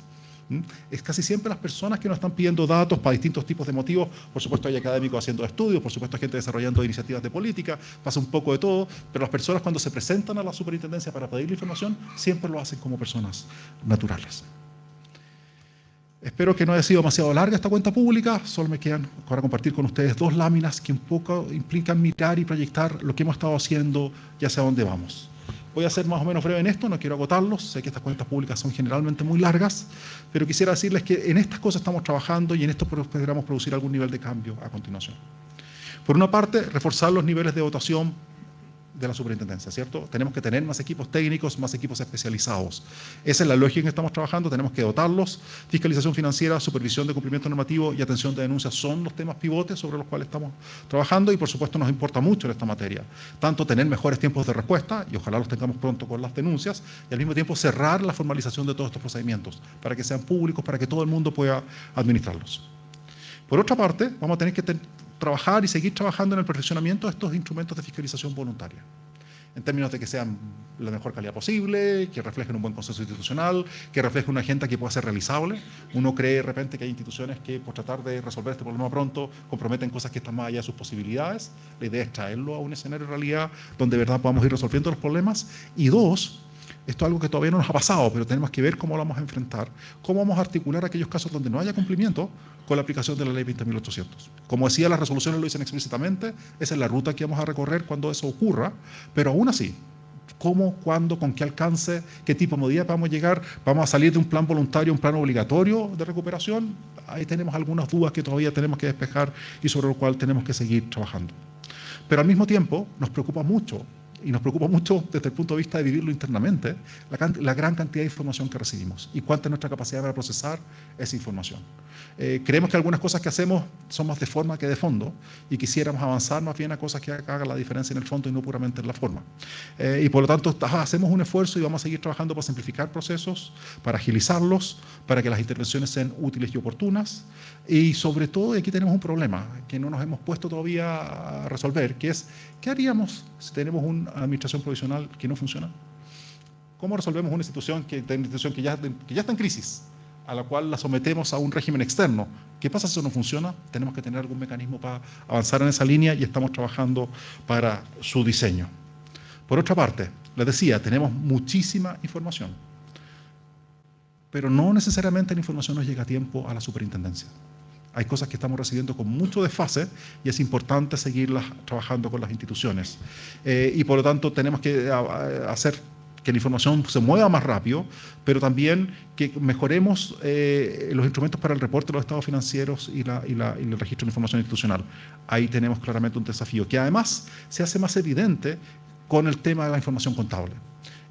Es casi siempre las personas que nos están pidiendo datos para distintos tipos de motivos. Por supuesto hay académicos haciendo estudios, por supuesto hay gente desarrollando iniciativas de política, pasa un poco de todo, pero las personas cuando se presentan a la superintendencia para pedir la información siempre lo hacen como personas naturales. Espero que no haya sido demasiado larga esta cuenta pública, solo me quedan ahora compartir con ustedes 2 láminas que un poco implican mirar y proyectar lo que hemos estado haciendo y hacia dónde vamos. Voy a ser más o menos breve en esto, no quiero agotarlos, sé que estas cuentas públicas son generalmente muy largas, pero quisiera decirles que en estas cosas estamos trabajando y en esto esperamos producir algún nivel de cambio a continuación. Por una parte, reforzar los niveles de dotación de la superintendencia, ¿cierto? Tenemos que tener más equipos técnicos, más equipos especializados. Esa es la lógica en que estamos trabajando, tenemos que dotarlos. Fiscalización financiera, supervisión de cumplimiento normativo y atención de denuncias son los temas pivotes sobre los cuales estamos trabajando y por supuesto nos importa mucho en esta materia. Tanto tener mejores tiempos de respuesta, y ojalá los tengamos pronto con las denuncias, y al mismo tiempo cerrar la formalización de todos estos procedimientos, para que sean públicos, para que todo el mundo pueda administrarlos. Por otra parte, vamos a tener que trabajar y seguir trabajando en el perfeccionamiento de estos instrumentos de fiscalización voluntaria, en términos de que sean la mejor calidad posible, que reflejen un buen consenso institucional, que reflejen una agenda que pueda ser realizable. Uno cree de repente que hay instituciones que por tratar de resolver este problema pronto comprometen cosas que están más allá de sus posibilidades. La idea es traerlo a un escenario de realidad donde de verdad podamos ir resolviendo los problemas. Y 2, esto es algo que todavía no nos ha pasado, pero tenemos que ver cómo lo vamos a enfrentar, cómo vamos a articular aquellos casos donde no haya cumplimiento con la aplicación de la ley 20.800. Como decía, las resoluciones lo dicen explícitamente, esa es la ruta que vamos a recorrer cuando eso ocurra, pero aún así, cómo, cuándo, con qué alcance, qué tipo de medida vamos a llegar, vamos a salir de un plan voluntario a un plan obligatorio de recuperación. Ahí tenemos algunas dudas que todavía tenemos que despejar y sobre lo cual tenemos que seguir trabajando. Pero al mismo tiempo nos preocupa mucho, y nos preocupa mucho desde el punto de vista de vivirlo internamente, la gran cantidad de información que recibimos y cuánta es nuestra capacidad para procesar esa información. Creemos que algunas cosas que hacemos son más de forma que de fondo y quisiéramos avanzar más bien a cosas que hagan la diferencia en el fondo y no puramente en la forma. Y por lo tanto hacemos un esfuerzo y vamos a seguir trabajando para simplificar procesos, para agilizarlos, para que las intervenciones sean útiles y oportunas y sobre todo, y aquí tenemos un problema que no nos hemos puesto todavía a resolver, que es ¿qué haríamos si tenemos una administración provisional que no funciona? ¿Cómo resolvemos una institución que ya está en crisis, a la cual la sometemos a un régimen externo? ¿Qué pasa si eso no funciona? Tenemos que tener algún mecanismo para avanzar en esa línea y estamos trabajando para su diseño. Por otra parte, les decía, tenemos muchísima información. pero no necesariamente la información nos llega a tiempo a la superintendencia. Hay cosas que estamos recibiendo con mucho desfase y es importante seguirlas trabajando con las instituciones. Y por lo tanto tenemos que hacer que la información se mueva más rápido, pero también que mejoremos los instrumentos para el reporte de los estados financieros y el registro de información institucional. Ahí tenemos claramente un desafío, que además se hace más evidente con el tema de la información contable.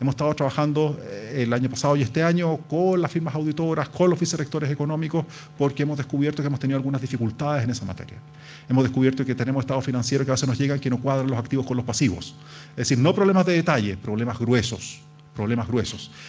Hemos estado trabajando el año pasado y este año con las firmas auditoras, con los vicerrectores económicos, porque hemos descubierto que hemos tenido algunas dificultades en esa materia. Hemos descubierto que tenemos estados financieros que a veces nos llegan que no cuadran los activos con los pasivos. Es decir, no problemas de detalle, problemas gruesos.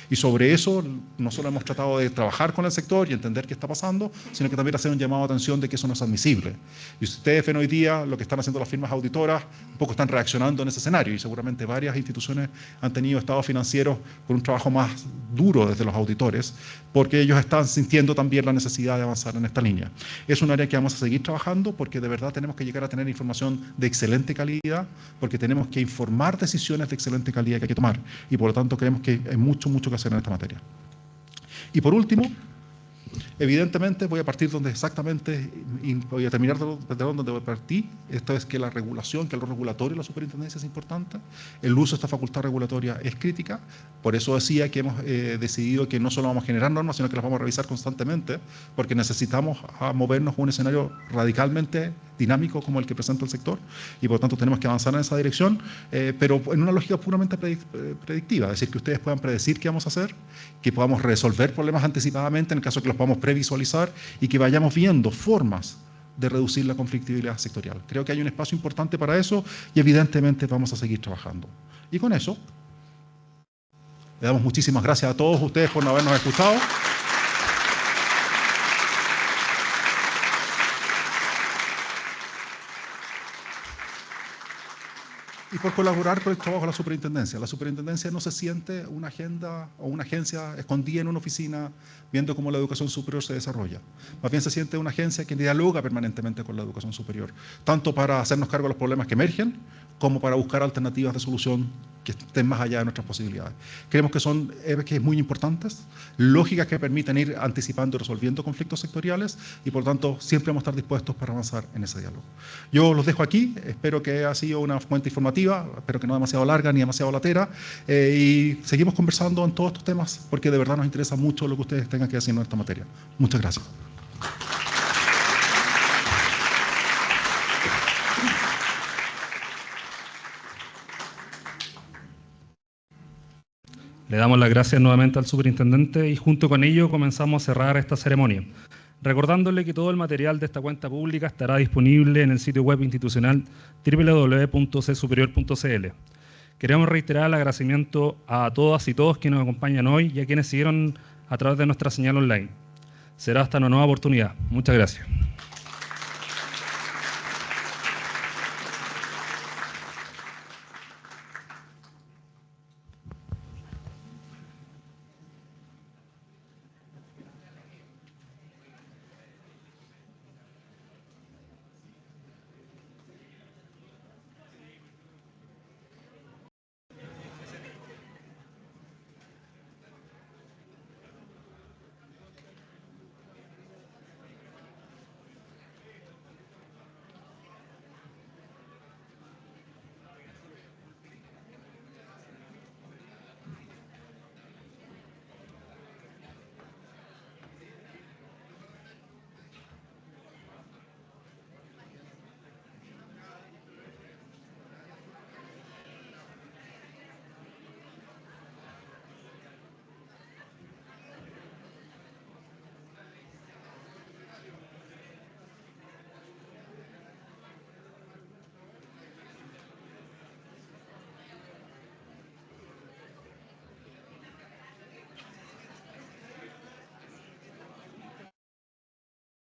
Y sobre eso no solo hemos tratado de trabajar con el sector y entender qué está pasando, sino que también hacer un llamado de atención de que eso no es admisible. Y ustedes ven hoy día lo que están haciendo las firmas auditoras, un poco están reaccionando en ese escenario y seguramente varias instituciones han tenido estados financieros con un trabajo más duro desde los auditores, porque ellos están sintiendo también la necesidad de avanzar en esta línea. Es un área que vamos a seguir trabajando porque de verdad tenemos que llegar a tener información de excelente calidad, porque tenemos que informar decisiones de excelente calidad que hay que tomar y por lo tanto creemos que hay mucho que hacer en esta materia. Y por último, evidentemente voy a partir donde exactamente, y voy a terminar desde donde partí. Esto es que la regulación, que el regulatorio de la superintendencia es importante, el uso de esta facultad regulatoria es crítica, por eso decía que hemos decidido que no solo vamos a generar normas, sino que las vamos a revisar constantemente, porque necesitamos movernos a un escenario radicalmente dinámico como el que presenta el sector, y por lo tanto tenemos que avanzar en esa dirección, pero en una lógica puramente predictiva, es decir, que ustedes puedan predecir qué vamos a hacer, que podamos resolver problemas anticipadamente en el caso de que los podamos previsualizar y que vayamos viendo formas de reducir la conflictividad sectorial. Creo que hay un espacio importante para eso y evidentemente vamos a seguir trabajando. Y con eso, le damos muchísimas gracias a todos ustedes por habernos escuchado. Y por colaborar con el trabajo de la superintendencia. La superintendencia no se siente una agenda o una agencia escondida en una oficina viendo cómo la educación superior se desarrolla. Más bien se siente una agencia que dialoga permanentemente con la educación superior, tanto para hacernos cargo de los problemas que emergen, como para buscar alternativas de solución que estén más allá de nuestras posibilidades. Creemos que son ejes muy importantes, lógicas que permiten ir anticipando y resolviendo conflictos sectoriales y por lo tanto siempre vamos a estar dispuestos para avanzar en ese diálogo. Yo los dejo aquí, espero que haya sido una fuente informativa, espero que no demasiado larga ni demasiado latera y seguimos conversando en todos estos temas porque de verdad nos interesa mucho lo que ustedes tengan que decir en esta materia. Muchas gracias. Le damos las gracias nuevamente al superintendente y junto con ello comenzamos a cerrar esta ceremonia, recordándole que todo el material de esta cuenta pública estará disponible en el sitio web institucional www.csuperior.cl. Queremos reiterar el agradecimiento a todas y todos quienes nos acompañan hoy y a quienes siguieron a través de nuestra señal online. Será hasta una nueva oportunidad. Muchas gracias.